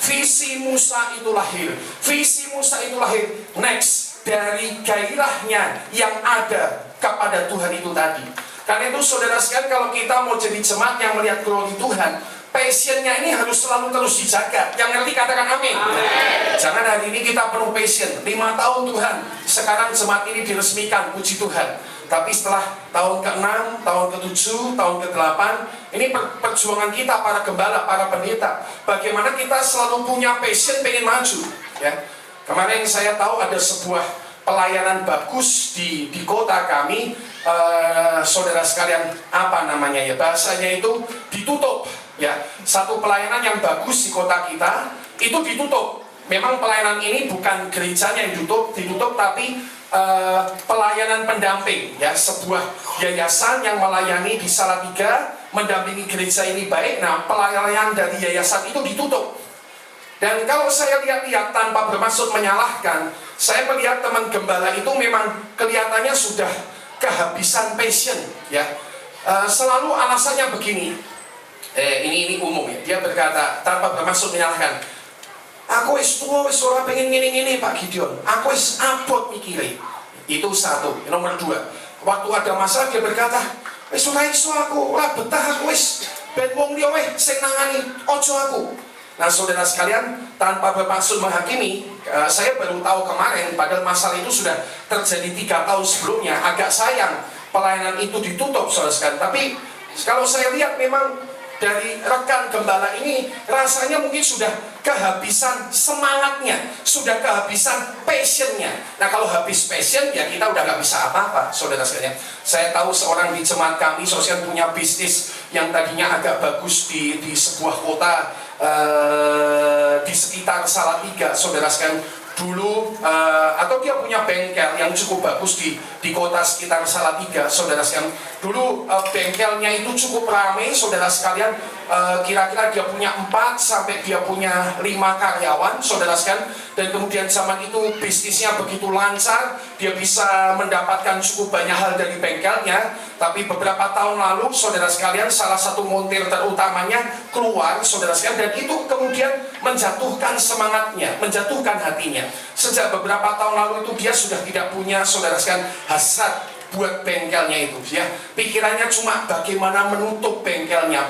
visi Musa itu lahir? Visi Musa itu lahir next dari gairahnya yang ada kepada Tuhan itu tadi. Karena itu saudara sekalian, kalau kita mau jadi jemaat yang melihat glory Tuhan, passionnya ini harus selalu terus dijaga. Yang ngerti katakan amin. Jangan hari ini kita penuh passion 5 tahun Tuhan, sekarang jemaat ini diresmikan, puji Tuhan. Tapi setelah tahun ke-6, tahun ke-7, tahun ke-8, ini perjuangan kita para gembala, para pendeta. Bagaimana kita selalu punya passion pengen maju, ya. Kemarin saya tahu ada sebuah pelayanan bagus di kota kami, saudara sekalian, apa namanya ya, bahasanya itu ditutup, ya. Satu pelayanan yang bagus di kota kita itu ditutup. Memang pelayanan ini bukan gerejanya yang ditutup, tapi pelayanan pendamping, ya, sebuah yayasan yang melayani di Salatiga, mendampingi gereja ini baik. Nah, pelayanan dari yayasan itu ditutup. Dan kalau saya lihat-lihat tanpa bermaksud menyalahkan, saya melihat teman gembala itu memang kelihatannya sudah kehabisan passion, ya. Selalu alasannya begini, ini umum, ya. Dia berkata tanpa bermaksud menyalahkan, aku wis tua, wis ora pengen ngene-ngene Pak Gideon. Aku wis abot mikire. Itu satu. Nomor 2, waktu ada masalah dia berkata, wis ora iso aku, ora betah aku wis ben wong liya weh sing nangani, ojo aku. Nah, saudara sekalian, tanpa bermaksud menghakimi, saya baru tahu kemarin, padahal masalah itu sudah terjadi 3 tahun sebelumnya. Agak sayang pelayanan itu ditutup, saudara sekalian. Tapi kalau saya lihat memang dari rekan gembala ini rasanya mungkin sudah kehabisan semangatnya, sudah kehabisan passionnya. Nah, kalau habis passion ya kita udah gak bisa apa-apa, saudara sekalian. Saya tahu seorang di jemaat kami sosial punya bisnis yang tadinya agak bagus di sebuah kota di sekitar Salatiga, saudara sekalian. Dulu atau dia punya bengkel yang cukup bagus di kota sekitar Salatiga, saudara sekalian. Dulu bengkelnya itu cukup ramai, saudara sekalian. Kira-kira dia punya 4 sampai dia punya 5 karyawan, saudara sekalian. Dan kemudian zaman itu bisnisnya begitu lancar, dia bisa mendapatkan cukup banyak hal dari bengkelnya. Tapi beberapa tahun lalu, saudara sekalian, salah satu montir terutamanya keluar, saudara sekalian, dan itu kemudian menjatuhkan semangatnya, menjatuhkan hatinya. Sejak beberapa tahun lalu itu dia sudah tidak punya, saudara sekalian, hasrat buat bengkelnya itu, ya. Pikirannya cuma bagaimana menutup bengkelnya,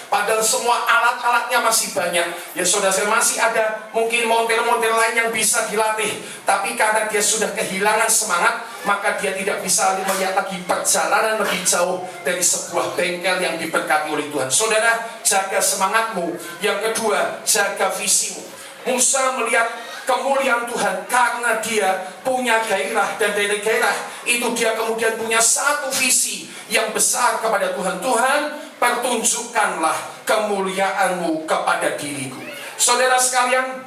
Padahal semua alat-alatnya masih banyak. Ya saudara, masih ada mungkin montir-montir lain yang bisa dilatih. Tapi karena dia sudah kehilangan semangat, maka dia tidak bisa melihat lagi perjalanan lebih jauh dari sebuah bengkel yang diberkati oleh Tuhan. Saudara, jaga semangatmu. Yang kedua, jaga visimu. Musa melihat kemuliaan Tuhan karena dia punya gairah, dan dari gairah itu dia kemudian punya satu visi yang besar kepada Tuhan. Tuhan, pertunjukkanlah kemuliaanmu kepada diriku. Saudara sekalian,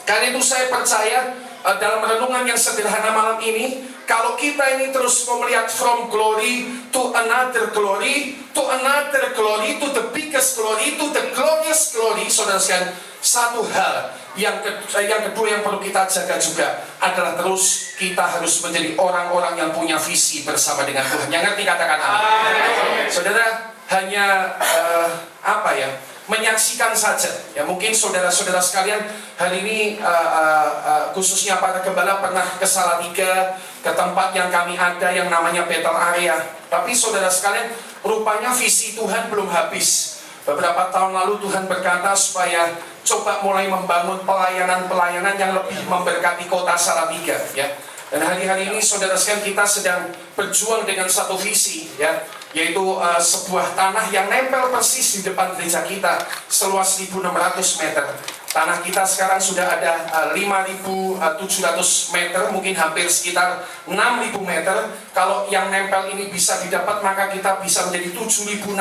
karena itu saya percaya dalam renungan yang sederhana malam ini, kalau kita ini terus melihat from glory to another glory, to another glory, to the biggest glory, to the glorious glory, saudara sekalian, satu hal yang kedua yang perlu kita jaga juga adalah terus kita harus menjadi orang-orang yang punya visi bersama dengan Tuhan. Yang ngerti katakan amin. Saudara, hanya menyaksikan saja. Ya, mungkin saudara-saudara sekalian hari ini khususnya para gembala pernah ke Salatiga, ke tempat yang kami ada yang namanya Battle Area. Tapi saudara sekalian, rupanya visi Tuhan belum habis. Beberapa tahun lalu Tuhan berkata supaya coba mulai membangun pelayanan-pelayanan yang lebih memberkati kota Salatiga, ya. Dan hari-hari ini saudara sekalian, kita sedang berjuang dengan satu visi, ya, yaitu sebuah tanah yang nempel persis di depan gereja kita, seluas 1.600 meter. Tanah kita sekarang sudah ada 5.700 meter, mungkin hampir sekitar 6.000 meter. Kalau yang nempel ini bisa didapat, maka kita bisa menjadi 7.600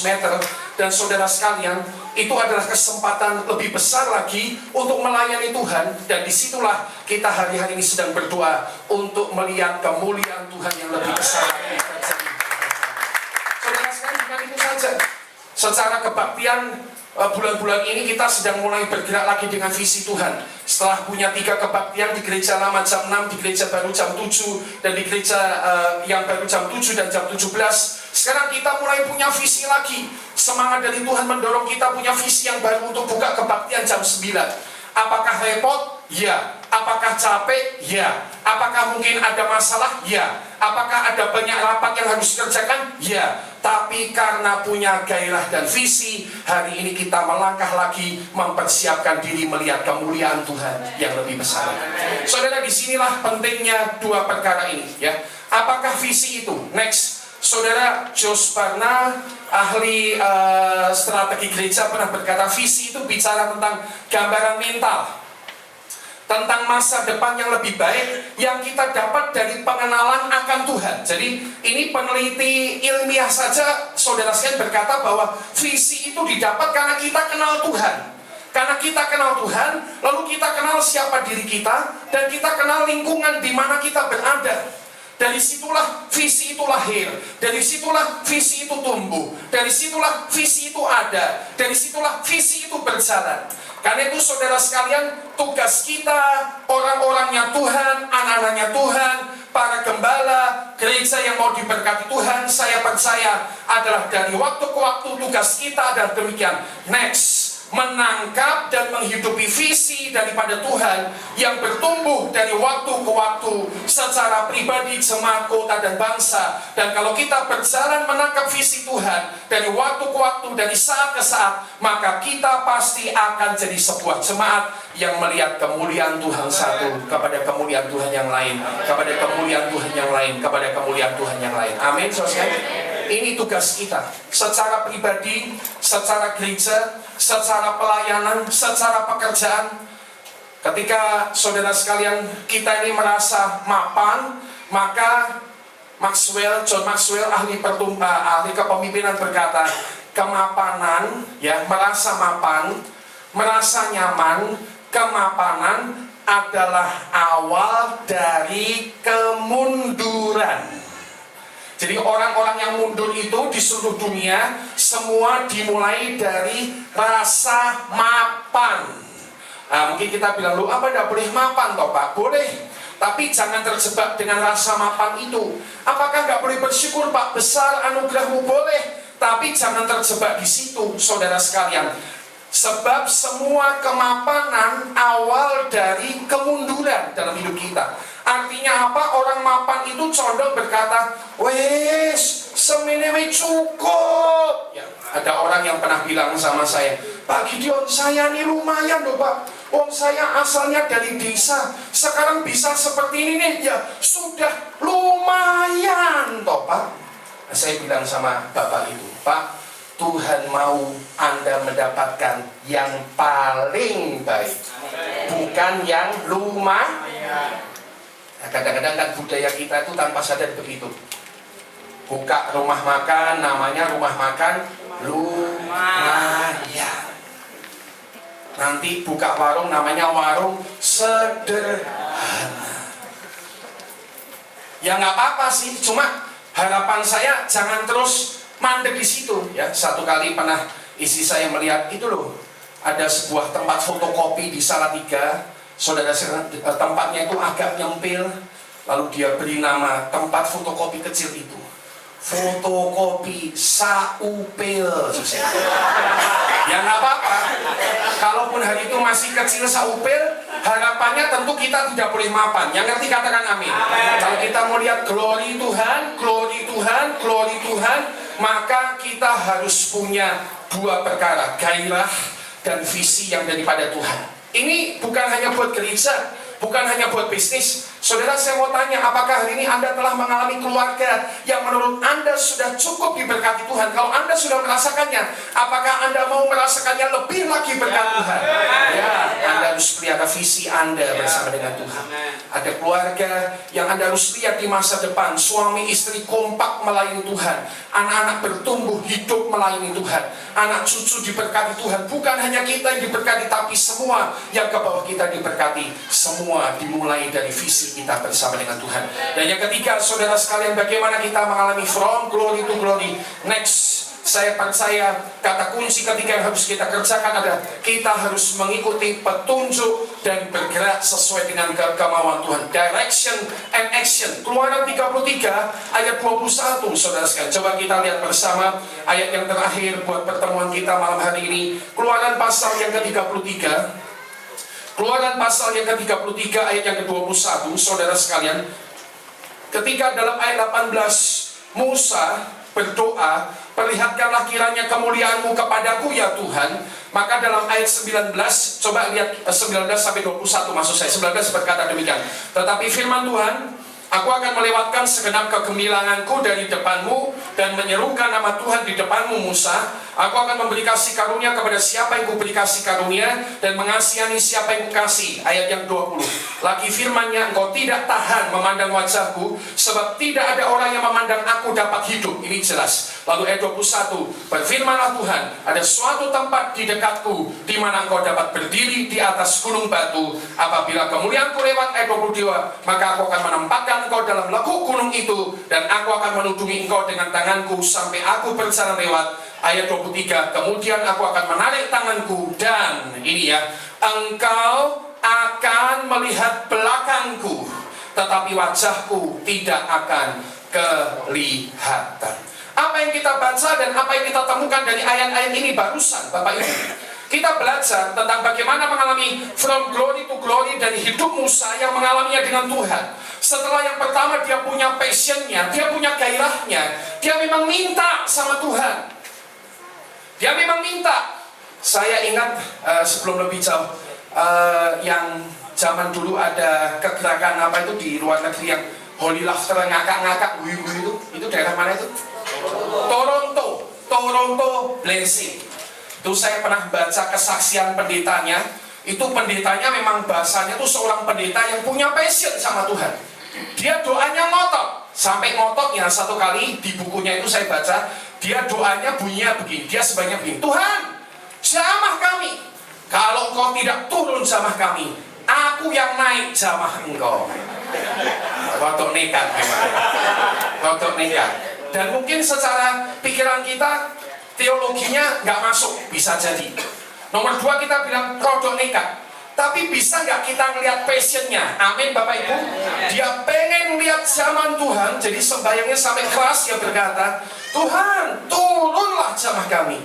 meter. Dan saudara sekalian, itu adalah kesempatan lebih besar lagi untuk melayani Tuhan. Dan disitulah kita hari-hari ini sedang berdoa untuk melihat kemuliaan Tuhan yang lebih besar lagi. Saudara sekalian, bukan itu saja. Secara kebaktian, bulan-bulan ini kita sedang mulai bergerak lagi dengan visi Tuhan. Setelah punya 3 kebaktian di gereja lama jam 6, di gereja baru jam 7, dan di gereja yang baru jam 7 dan jam 17, sekarang kita mulai punya visi lagi. Semangat dari Tuhan mendorong kita punya visi yang baru untuk buka kebaktian jam 9. Apakah repot? Ya. Apakah capek? Ya. Apakah mungkin ada masalah? Ya. Apakah ada banyak rapat yang harus dikerjakan? Ya. Tapi karena punya gairah dan visi, hari ini kita melangkah lagi mempersiapkan diri melihat kemuliaan Tuhan yang lebih besar. Saudara, disinilah pentingnya 2 perkara ini, ya. Apakah visi itu? Next. Saudara, Jos Barna, ahli strategi gereja, pernah berkata visi itu bicara tentang gambaran mental, tentang masa depan yang lebih baik yang kita dapat dari pengenalan akan Tuhan. Jadi ini peneliti ilmiah saja, saudara sekalian, berkata bahwa visi itu didapat karena kita kenal Tuhan. Karena kita kenal Tuhan, lalu kita kenal siapa diri kita, dan kita kenal lingkungan di mana kita berada. Dari situlah visi itu lahir, dari situlah visi itu tumbuh, dari situlah visi itu ada, dari situlah visi itu berjalan. Karena itu saudara sekalian, tugas kita, orang-orangnya Tuhan, anak-anaknya Tuhan, para gembala, gereja yang mau diberkati Tuhan, saya percaya adalah dari waktu ke waktu tugas kita adalah demikian. Next, menangkap dan menghidupi visi daripada Tuhan yang bertumbuh dari waktu ke waktu secara pribadi, jemaat, kota, dan bangsa. Dan kalau kita berjalan menangkap visi Tuhan dari waktu ke waktu, dari saat ke saat, maka kita pasti akan jadi sebuah jemaat yang melihat kemuliaan Tuhan satu kepada kemuliaan Tuhan yang lain, kepada kemuliaan Tuhan yang lain, kepada kemuliaan Tuhan yang lain. Amin, saudara. Ini tugas kita secara pribadi, secara gereja, secara pelayanan, secara pekerjaan. Ketika saudara sekalian kita ini merasa mapan, maka John Maxwell, ahli kepemimpinan, berkata, kemapanan, ya, merasa mapan, merasa nyaman, kemapanan adalah awal dari kemunduran. Jadi orang-orang yang mundur itu di seluruh dunia semua dimulai dari rasa mapan. Nah, mungkin kita bilang, lu apa tidak boleh mapan toh Pak? Boleh, tapi jangan terjebak dengan rasa mapan itu. Apakah nggak boleh bersyukur Pak? Besar anugerahmu, boleh, tapi jangan terjebak di situ, saudara sekalian. Sebab semua kemapanan awal dari kemunduran dalam hidup kita. Artinya apa? Orang mapan itu condong berkata, wes, semenewe cukup. Ya, ada orang yang pernah bilang sama saya, Pak Gideon, saya ini lumayan loh Pak. Saya asalnya dari desa, sekarang bisa seperti ini nih. Ya, sudah lumayan toh Pak. Nah, saya bilang sama Bapak itu, Pak, Tuhan mau Anda mendapatkan yang paling baik, bukan yang lumayan. Nah, kadang-kadang kan budaya kita itu tanpa sadar begitu. Buka rumah makan, namanya rumah makan lumayan. Nanti buka warung, namanya warung sederhana. Ya nggak apa-apa sih, cuma harapan saya jangan terus mandek di situ. Ya, satu kali pernah istri saya melihat itu loh, ada sebuah tempat fotokopi di Salatiga. Saudara, tempatnya itu agak nyempil, lalu dia beri nama tempat fotokopi kecil itu fotokopi saupil. Ya nggak apa-apa, kalaupun hari itu masih kecil saupil, harapannya tentu kita tidak boleh mapan. Yang ngerti katakan amin. Kalau kita mau lihat glory Tuhan, glory Tuhan, glory Tuhan, maka kita harus punya dua perkara, gairah dan visi yang daripada Tuhan. Ini bukan hanya buat gereja, bukan hanya buat bisnis. Saudara, saya mau tanya, apakah hari ini Anda telah mengalami keluarga yang menurut Anda sudah cukup diberkati Tuhan? Kalau Anda sudah merasakannya, apakah Anda mau merasakannya lebih lagi berkat Tuhan? Ya, Anda harus pelihara visi Anda bersama dengan Tuhan. Ada keluarga yang Anda harus lihat di masa depan, suami istri kompak melayani Tuhan, anak-anak bertumbuh hidup melayani Tuhan, anak cucu diberkati Tuhan. Bukan hanya kita yang diberkati, tapi semua yang ke bawah kita diberkati. Semua dimulai dari visi kita bersama dengan Tuhan. Dan yang ketiga, saudara sekalian, bagaimana kita mengalami from glory to glory. Next, saya percaya kata kunci ketiga yang harus kita kerjakan adalah kita harus mengikuti petunjuk dan bergerak sesuai dengan kemauan Tuhan. Direction and action. Keluaran 33 ayat 21, saudara sekalian. Coba kita lihat bersama ayat yang terakhir buat pertemuan kita malam hari ini. Keluaran pasal yang ke-33. Keluaran pasal yang ke-33 ayat yang ke-21, saudara sekalian. Ketika dalam ayat 18 Musa berdoa, perlihatkanlah kiranya kemuliaan-Mu kepadaku ya Tuhan. Maka dalam ayat 19, coba lihat 19 sampai 21 maksud saya. 19 berkata demikian. Tetapi firman Tuhan, aku akan melewatkan segenap kegemilanganku dari depanmu dan menyerukan nama Tuhan di depanmu Musa. Aku akan memberi kasih karunia kepada siapa yang kuberi kasih karunia dan mengasihani siapa yang kukasih. Ayat yang 20. Lagi firman-Nya, engkau tidak tahan memandang wajahku, sebab tidak ada orang yang memandang aku dapat hidup. Ini jelas. Lalu ayat 21. Berfirmanlah Tuhan, ada suatu tempat di dekatku di mana engkau dapat berdiri di atas gunung batu. Apabila kemuliaanku lewat, ayat 22, maka aku akan menempatkan engkau dalam lekuk gunung itu, dan aku akan menudungi engkau dengan tanganku sampai aku berjalan lewat. Ayat 23, kemudian aku akan menarik tanganku dan ini ya, engkau akan melihat belakangku, tetapi wajahku tidak akan kelihatan. Apa yang kita baca dan apa yang kita temukan dari ayat-ayat ini barusan, Bapak Ibu, kita belajar tentang bagaimana mengalami from glory to glory dari hidup Musa yang mengalaminya dengan Tuhan. Setelah yang pertama dia punya passionnya, dia punya gairahnya, dia memang minta sama Tuhan. Dia memang minta. Saya ingat sebelum lebih jauh, yang zaman dulu ada kegerakan apa itu di luar negeri yang holy laughter, ngakak-ngakak, itu daerah mana itu? Toronto blessing. Itu saya pernah baca kesaksian pendetanya. Itu pendetanya memang bahasanya itu seorang pendeta yang punya passion sama Tuhan. Dia doanya ngotot. Sampai ngototnya satu kali di bukunya itu saya baca, dia doanya bunyinya begini, dia sebanyak begini, Tuhan, jamah kami. Kalau engkau tidak turun jamah kami, aku yang naik jamah engkau. Rotok nekat memang. Rotok nekat. Dan mungkin secara pikiran kita, teologinya nggak masuk, bisa jadi. Nomor 2 kita bilang rotok nekat. Tapi bisa nggak kita ngelihat passionnya? Amin Bapak Ibu. Dia pengen lihat zaman Tuhan. Jadi sembayangnya sampai keras dia berkata, Tuhan turunlah jamah kami.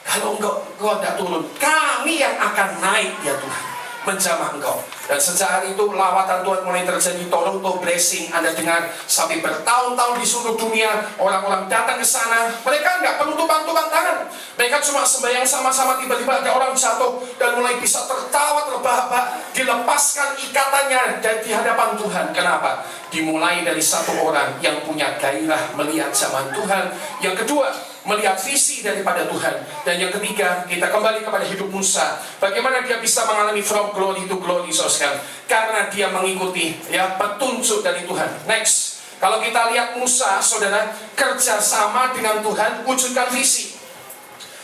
Kalau engkau tidak turun, kami yang akan naik ya Tuhan, menjamah engkau. Dan sejak hari itu lawatan Tuhan mulai terjadi. Toronto Blessing, Anda dengar sampai bertahun-tahun di seluruh dunia orang-orang datang ke sana. Mereka nggak perlu tumpang tangan, mereka cuma sembahyang sama-sama, tiba-tiba ada orang jatuh dan mulai bisa tertawa terbahak-bahak, dilepaskan ikatannya dari di hadapan Tuhan. Kenapa? Dimulai dari satu orang yang punya gairah melihat zaman Tuhan. Yang kedua, melihat visi daripada Tuhan. Dan yang ketiga, kita kembali kepada hidup Musa. Bagaimana dia bisa mengalami from glory to glory, saudara? Karena dia mengikuti ya petunjuk dari Tuhan. Next, kalau kita lihat Musa, saudara, kerjasama dengan Tuhan, wujudkan visi.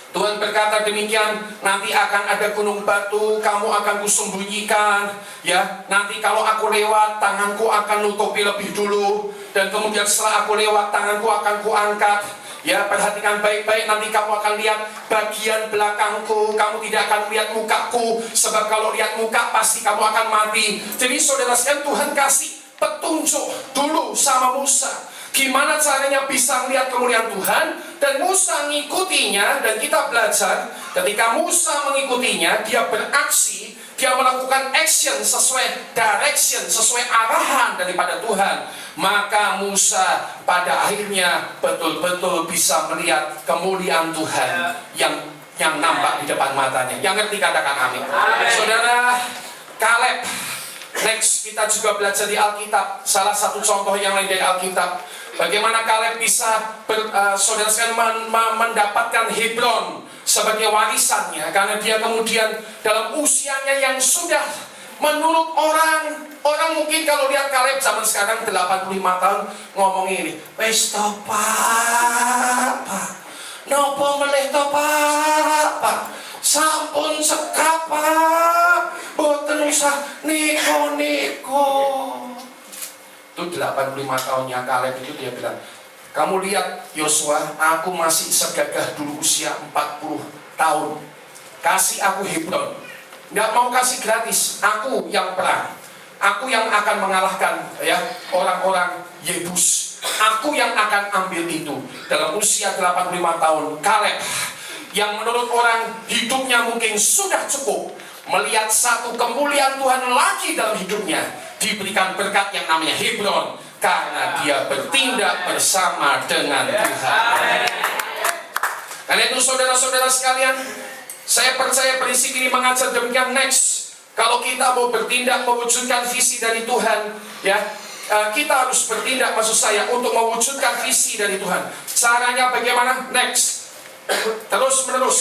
Tuhan berkata demikian, nanti akan ada gunung batu, kamu akan kusembunyikan, ya. Nanti kalau aku lewat, tanganku akan nutupi lebih dulu, dan kemudian setelah aku lewat, tanganku akan kuangkat. Ya, perhatikan baik-baik, nanti kamu akan lihat bagian belakangku, kamu tidak akan lihat mukaku, sebab kalau lihat muka pasti kamu akan mati. Jadi saudara sekalian, Tuhan kasih petunjuk dulu sama Musa, gimana caranya bisa melihat kemuliaan Tuhan, dan Musa ngikutinya. Dan kita belajar, ketika Musa mengikutinya, dia beraksi, dia melakukan action sesuai direction, sesuai arahan daripada Tuhan. Maka Musa pada akhirnya betul-betul bisa melihat kemuliaan Tuhan yang nampak di depan matanya. Yang ngerti katakan amin. Saudara, Kaleb. Next, kita juga belajar di Alkitab. Salah satu contoh yang lain dari Alkitab, bagaimana Kaleb bisa saudara sekalian mendapatkan Hebron sebagai warisannya, karena dia kemudian dalam usianya yang sudah, menurut orang mungkin kalau lihat Kaleb zaman sekarang 85 tahun ngomong ini, wes to papa, nopo meleh to papa, sampun sekapa, boten usah niko. Itu 85 tahunnya Kaleb itu, dia bilang, kamu lihat Yosua, aku masih segagah dulu usia 40 tahun, kasih aku Hebron. Nggak mau kasih gratis, aku yang perang, aku yang akan mengalahkan ya orang-orang Yebus, aku yang akan ambil itu. Dalam usia 85 tahun, Kaleb yang menurut orang hidupnya mungkin sudah cukup, melihat satu kemuliaan Tuhan lagi dalam hidupnya, diberikan berkat yang namanya Hebron, karena dia bertindak bersama dengan Tuhan. Karena itu saudara-saudara sekalian, saya percaya prinsip ini mengajar demikian. Next, kalau kita mau bertindak mewujudkan visi dari Tuhan, ya, kita harus bertindak, maksud saya, untuk mewujudkan visi dari Tuhan. Caranya bagaimana? Next, terus menerus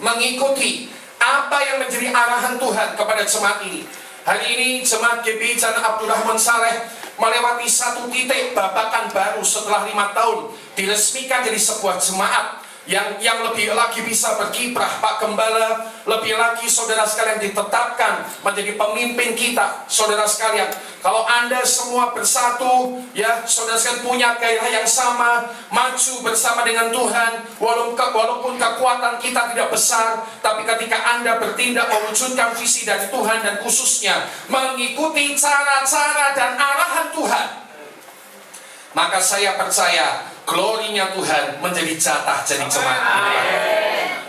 mengikuti apa yang menjadi arahan Tuhan kepada jemaat ini. Hari ini jemaat GBI Jalan Abdurrahman Saleh melewati satu titik babakan baru setelah 5 tahun diresmikan jadi sebuah jemaat yang lebih lagi bisa berkiprah. Pak Gembala lebih lagi saudara sekalian ditetapkan menjadi pemimpin kita. Saudara sekalian, kalau Anda semua bersatu, ya saudara sekalian punya gairah yang sama, maju bersama dengan Tuhan, walaupun kekuatan kita tidak besar, tapi ketika Anda bertindak mewujudkan visi dari Tuhan, dan khususnya mengikuti cara-cara dan arahan Tuhan, maka saya percaya glorinya Tuhan menjadi jatah jadi jemaat ini.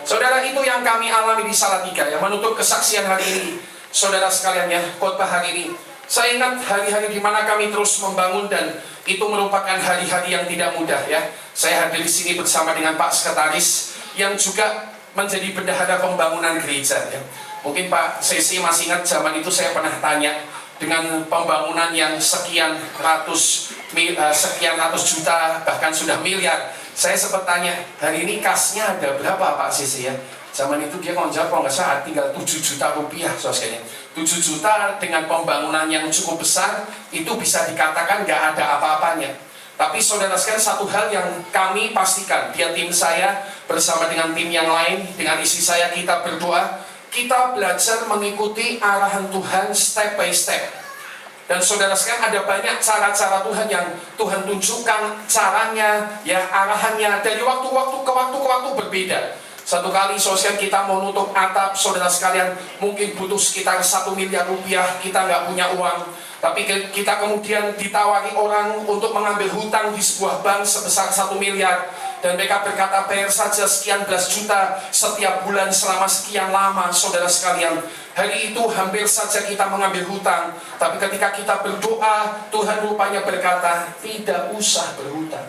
Saudara, itu yang kami alami di Salatiga, yang menutup kesaksian hari ini. Saudara sekalian, ya, khotbah hari ini, saya ingat hari-hari di mana kami terus membangun, dan itu merupakan hari-hari yang tidak mudah, ya. Saya hadir di sini bersama dengan Pak Sekretaris yang juga menjadi bendahara pembangunan gereja, ya. Mungkin Pak Sesi masih ingat zaman itu saya pernah tanya, dengan pembangunan yang sekian ratus juta, bahkan sudah miliar. Saya sempat tanya, hari ini kasnya ada berapa Pak Sisi, ya? Zaman itu dia jawab, kalau nggak salah tinggal 7 juta rupiah, sosoknya. 7 juta dengan pembangunan yang cukup besar, itu bisa dikatakan nggak ada apa-apanya. Tapi saudara sekalian, satu hal yang kami pastikan, dia tim saya bersama dengan tim yang lain, dengan istri saya, kita berdoa, kita belajar mengikuti arahan Tuhan step by step. Dan saudara sekalian, ada banyak cara-cara Tuhan yang Tuhan tunjukkan caranya, ya, arahannya, dari waktu ke waktu berbeda. Satu kali saudara kita mau nutup atap, saudara sekalian, mungkin butuh sekitar 1 miliar rupiah, kita nggak punya uang. Tapi kita kemudian ditawari orang untuk mengambil hutang di sebuah bank sebesar 1 miliar. Dan mereka berkata, bayar saja sekian belas juta setiap bulan selama sekian lama, saudara sekalian. Hari itu hampir saja kita mengambil hutang. Tapi ketika kita berdoa, Tuhan rupanya berkata, tidak usah berhutang.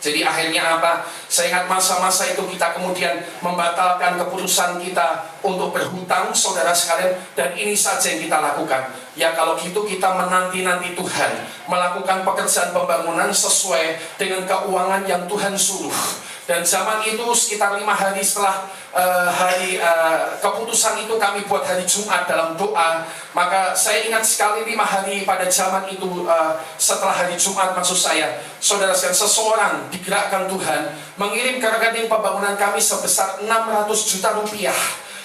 Jadi akhirnya apa? Saya ingat masa-masa itu kita kemudian membatalkan keputusan kita untuk berhutang, saudara sekalian. Dan ini saja yang kita lakukan. Ya kalau gitu kita menanti-nanti Tuhan melakukan pekerjaan pembangunan sesuai dengan keuangan yang Tuhan suruh. Dan zaman itu sekitar 5 hari setelah keputusan itu kami buat hari Jumat dalam doa. Maka saya ingat sekali 5 hari pada zaman itu setelah hari Jumat, maksud saya, saudara sekalian, seseorang digerakkan Tuhan mengirim ke rekening pembangunan kami sebesar 600 juta rupiah.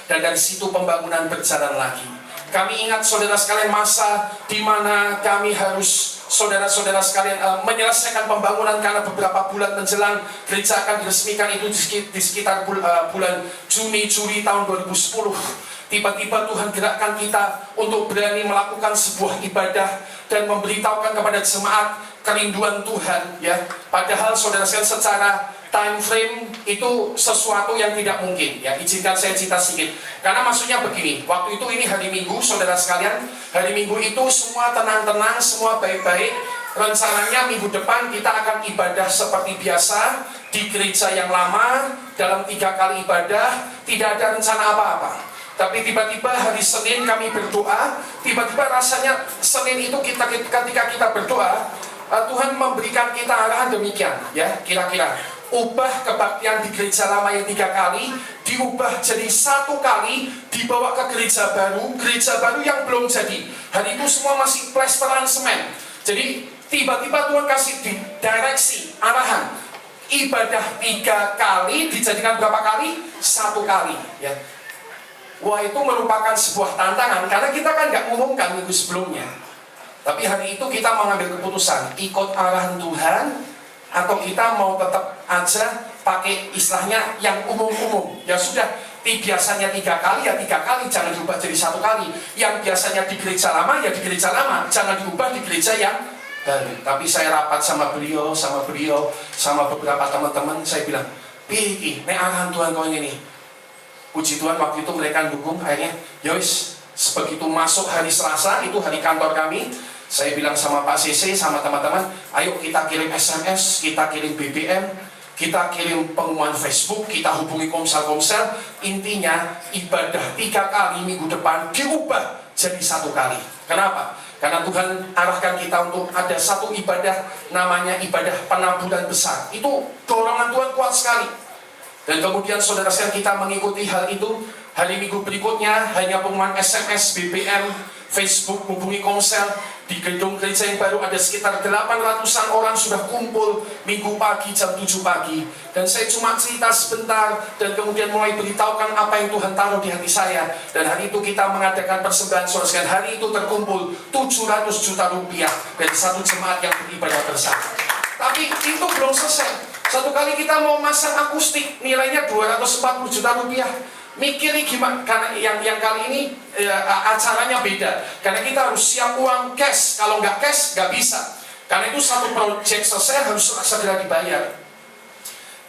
Dan dari situ pembangunan berjalan lagi. Kami ingat saudara sekalian masa di mana kami harus saudara-saudara sekalian menyelesaikan pembangunan karena beberapa bulan menjelang gereja akan diresmikan itu di sekitar bulan Juni, Juli tahun 2010. Tiba-tiba Tuhan gerakkan kita untuk berani melakukan sebuah ibadah dan memberitahukan kepada jemaat kerinduan Tuhan, ya. Padahal saudara sekalian secara time frame itu sesuatu yang tidak mungkin, ya. Izinkan saya cerita sedikit. Karena maksudnya begini, waktu itu ini hari Minggu, saudara sekalian. Hari Minggu itu semua tenang-tenang, semua baik-baik. Rencananya minggu depan kita akan ibadah seperti biasa di gereja yang lama dalam 3 kali ibadah, tidak ada rencana apa-apa. Tapi tiba-tiba hari Senin kami berdoa, tiba-tiba rasanya Senin itu ketika kita berdoa, Tuhan memberikan kita arahan demikian, ya, kira-kira ubah kebaktian di gereja lama yang 3 kali diubah jadi 1 kali, dibawa ke gereja baru yang belum jadi. Hari itu semua masih plesteran semen. Jadi tiba-tiba Tuhan kasih direksi, arahan, ibadah 3 kali dijadikan berapa kali? 1 kali, ya. Wah, itu merupakan sebuah tantangan karena kita kan nggak umumkan minggu sebelumnya. Tapi hari itu kita mengambil keputusan ikut arahan Tuhan atau kita mau tetap aja pakai istilahnya yang umum-umum. Ya sudah, biasanya 3 kali ya 3 kali, jangan diubah jadi 1 kali. Yang biasanya di gereja lama ya di gereja lama, jangan diubah di gereja yang baru. Tapi saya rapat sama beliau, sama beberapa teman-teman, saya bilang, "Pi, nek arahan Tuhan kau ini." Puji Tuhan waktu itu mereka dukung. Akhirnya yowis, begitu masuk hari Selasa, itu hari kantor kami, saya bilang sama Pak CC, sama teman-teman, ayo kita kirim SMS, kita kirim BBM, kita kirim pengumuman Facebook, kita hubungi komsel-komsel. Intinya ibadah 3 kali minggu depan diubah jadi 1 kali. Kenapa? Karena Tuhan arahkan kita untuk ada 1 ibadah, namanya ibadah penaburan besar. Itu dorongan Tuhan kuat sekali. Dan kemudian saudara sekalian kita mengikuti hal itu. Hari Minggu berikutnya hanya pengumuman SMS, BBM, Facebook, hubungi komsel. Di gedung gereja yang baru ada sekitar 800-an orang sudah kumpul Minggu pagi jam 7 pagi. Dan saya cuma cerita sebentar dan kemudian mulai beritahukan apa yang Tuhan taruh di hati saya. Dan hari itu kita mengadakan persembahan, saudara sekalian. Hari itu terkumpul 700 juta rupiah dari 1 jemaat yang beribadah bersama. Tapi itu belum selesai. 1 kali kita mau masang akustik, nilainya 240 juta rupiah. Mikir nih gimana, karena yang kali ini acaranya beda. Karena kita harus siap uang cash, kalau nggak cash nggak bisa. Karena itu 1 project selesai harus segera dibayar.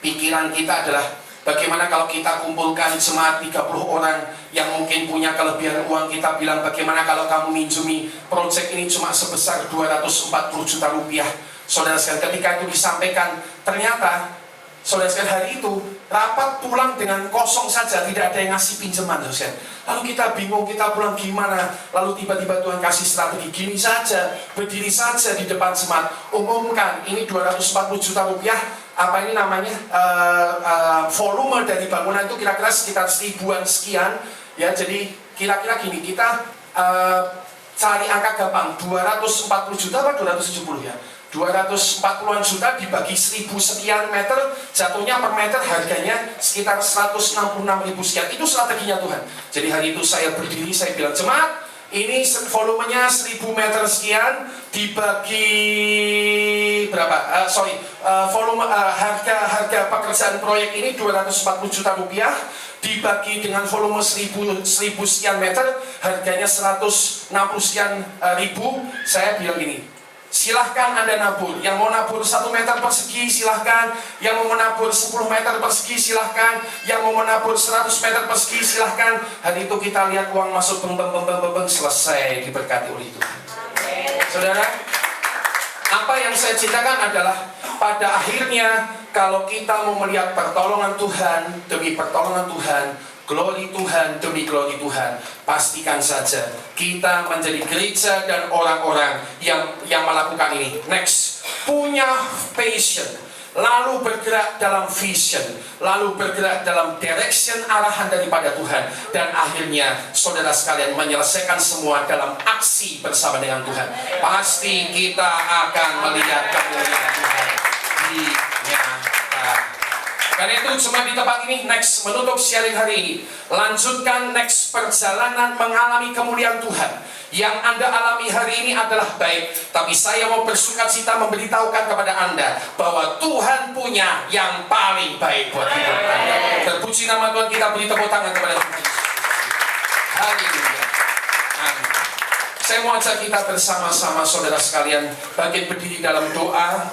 Pikiran kita adalah bagaimana kalau kita kumpulkan jemaat 30 orang yang mungkin punya kelebihan uang, kita bilang bagaimana kalau kamu minjumi project ini cuma sebesar 240 juta rupiah. Saudara sekalian, ketika itu disampaikan, ternyata saudara sekalian hari itu rapat pulang dengan kosong saja, tidak ada yang ngasih pinjaman, saudara. Lalu kita bingung, kita pulang gimana? Lalu tiba-tiba Tuhan kasih strategi, gini saja, berdiri saja di depan jemaat, umumkan ini 240 juta rupiah. Apa ini namanya? Volume dari bangunan itu kira-kira sekitar 1000-an sekian, ya. Jadi kira-kira gini, kita cari angka gampang, 240 juta atau 270 ya? 240-an juta dibagi 1000 sekian meter, jatuhnya per meter harganya sekitar 166.000 sekian. Itu strateginya Tuhan. Jadi hari itu saya berdiri, saya bilang, jemaat, ini volumenya 1000 meter sekian dibagi berapa? Volume harga pekerjaan proyek ini 240 juta rupiah dibagi dengan volume 1000 sekian meter, harganya 160 sekian ribu. Saya bilang gini, silahkan Anda nabur. Yang mau nabur 1 meter persegi silahkan, yang mau menabur 10 meter persegi silahkan, yang mau menabur 100 meter persegi silahkan. Hari itu kita lihat uang masuk beng, selesai, diberkati oleh Tuhan. Saudara, apa yang saya ceritakan adalah pada akhirnya kalau kita mau melihat pertolongan Tuhan demi pertolongan Tuhan, glory Tuhan demi glory Tuhan, pastikan saja kita menjadi gereja dan orang-orang yang melakukan ini. Next, punya passion, lalu bergerak dalam vision, lalu bergerak dalam direction arahan daripada Tuhan, dan akhirnya saudara sekalian menyelesaikan semua dalam aksi bersama dengan Tuhan. Pasti kita akan melihat kemuliaan Tuhan di nyata. Karena itu cuma di tempat ini, next, menutup sharing hari ini, lanjutkan next perjalanan mengalami kemuliaan Tuhan. Yang Anda alami hari ini adalah baik, tapi saya mau bersukacita memberitahukan kepada Anda bahwa Tuhan punya yang paling baik buat hidup Anda. Terpuji nama Tuhan, kita beri tepuk tangan kepada Tuhan. Haleluya. Amin. Saya mau ajak kita bersama-sama saudara sekalian bangkit berdiri dalam doa.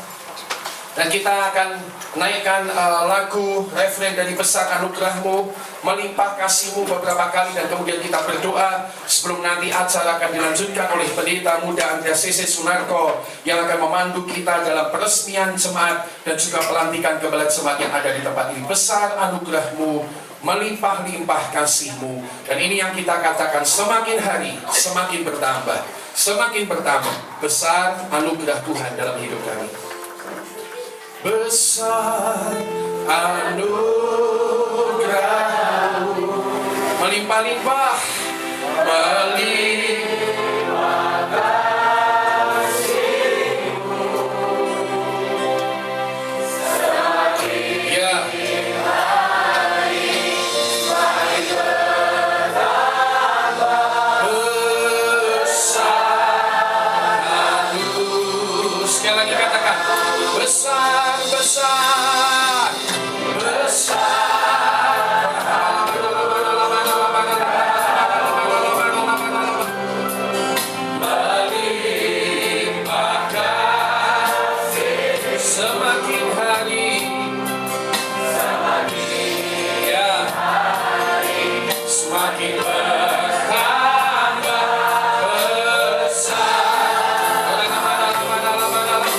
Dan kita akan naikkan lagu referen dari Besar Anugerahmu, Melimpah Kasihmu beberapa kali, dan kemudian kita berdoa sebelum nanti acara akan dilanjutkan oleh pendeta muda Andreas C.C. Sunarko yang akan memandu kita dalam peresmian jemaat dan juga pelantikan kepala jemaat yang ada di tempat ini. Besar Anugerahmu, melimpah-limpah kasihmu. Dan ini yang kita katakan, semakin hari semakin bertambah, semakin bertambah besar anugerah Tuhan dalam hidup kami. Besar anugerah-Mu, melimpah-limpah, melimpah kasih-Mu. Ya, besar anugerah. Sekali lagi katakan, besar, besar, besar. Melimpah kasih, semakin hari, ya, semakin bertambah besar.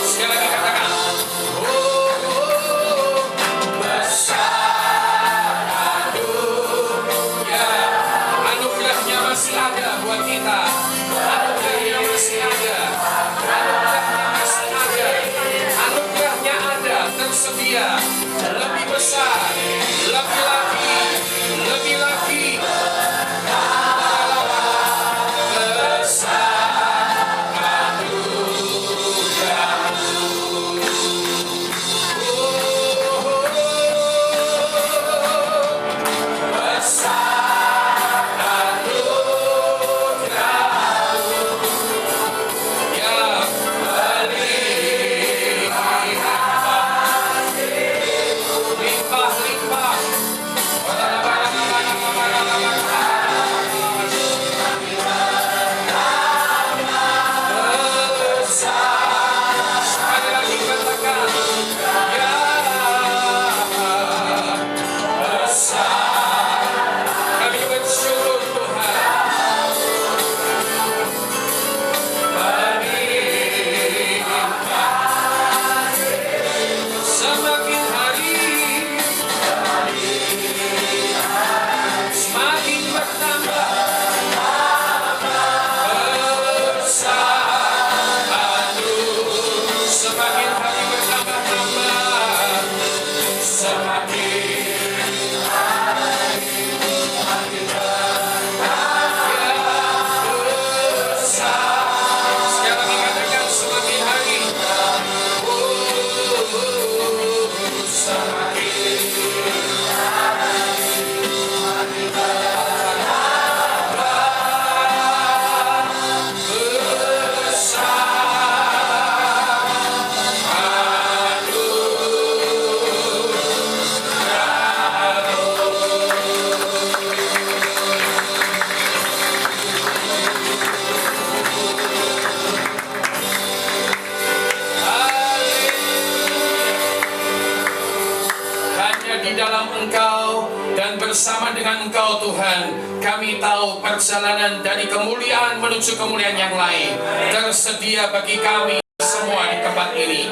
Sekali lagi katakan, oh, oh, bersama dengan Engkau Tuhan. Kami tahu perjalanan dari kemuliaan menuju kemuliaan yang lain tersedia bagi kami semua di tempat ini.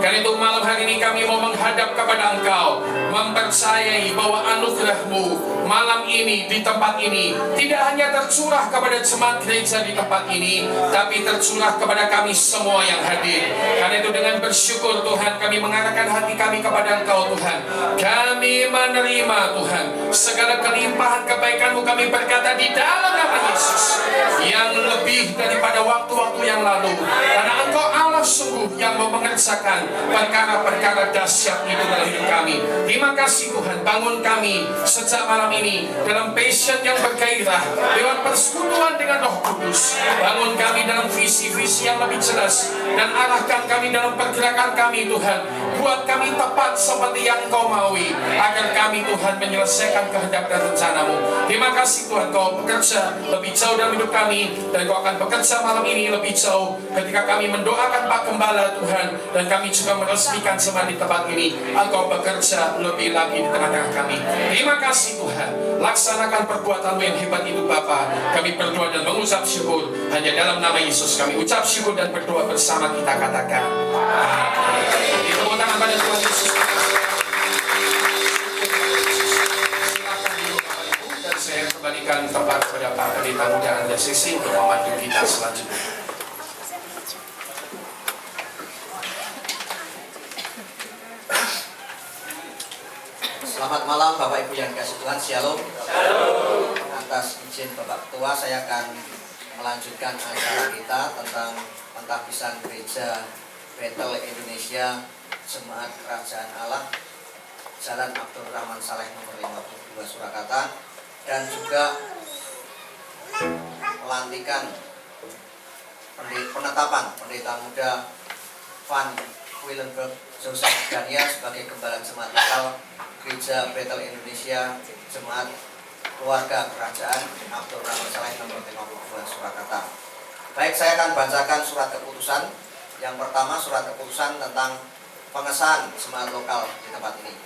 Karena itu malam hari ini kami mau menghadap kepada Engkau, mempercayai bahwa anugerah-Mu malam ini di tempat ini tidak hanya tercurah kepada jemaat gereja di tempat ini, tapi tercurah kepada kami semua yang hadir. Karena itu dengan bersyukur Tuhan, kami mengarahkan hati kami kepada Engkau Tuhan. Kami menerima Tuhan segala kelimpahan kebaikan-Mu, kami berkata di dalam nama Yesus, yang lebih daripada waktu-waktu yang lalu. Karena Engkau Allah sungguh yang mau mengerjakan perkara-perkara dahsyat itu dalam hidup kami. Terima kasih Tuhan, bangun kami sejak malam ini dalam passion yang bergairah lewat persekutuan dengan Roh Kudus. Bangun kami dalam visi-visi yang lebih jelas dan arahkan kami dalam pergerakan kami Tuhan. Buat kami tepat seperti yang Engkau maui, agar kami Tuhan menyelesaikan kehendak dan rencana-Mu. Terima kasih Tuhan, Kau bekerja lebih jauh dalam hidup kami, dan Kau akan bekerja malam ini lebih jauh ketika kami mendoakan Pak Gembala Tuhan, dan kami juga meresmikan jemaat di tempat ini. Engkau bekerja lebih lagi di tengah-tengah kami. Terima kasih Tuhan, laksanakan perbuatan-Mu yang hebat itu Bapa. Kami berdoa dan mengucap syukur hanya dalam nama Yesus. Kami ucap syukur dan berdoa bersama, kita katakan amin. Tepuk tangan pada Tuhan Yesus. Silakan duduk Bapak Ibu, dan saya kembalikan tempat kepada Pak Pendeta Muda Anda Sisi untuk memandu kita selanjutnya. Selamat malam Bapak Ibu yang dikasihi Tuhan, Shalom. Shalom. Atas izin Bapak Ketua, saya akan melanjutkan acara kita tentang Pentabisan Gereja Bethel Indonesia Jemaat Kerajaan Allah, Jalan Abdul Rahman Saleh nomor 52 Surakarta, dan juga pelantikan penetapan Pendeta Muda Van Willenberg Joseph Daniel sebagai Gembala Jemaat Lokal Gereja Bethel Indonesia Jemaat Keluarga Kerajaan Abdul Rahman Saleh nomor 52 Surakarta. Baik, saya akan bacakan surat keputusan. Yang pertama, surat keputusan tentang pengesahan jemaat lokal di tempat ini.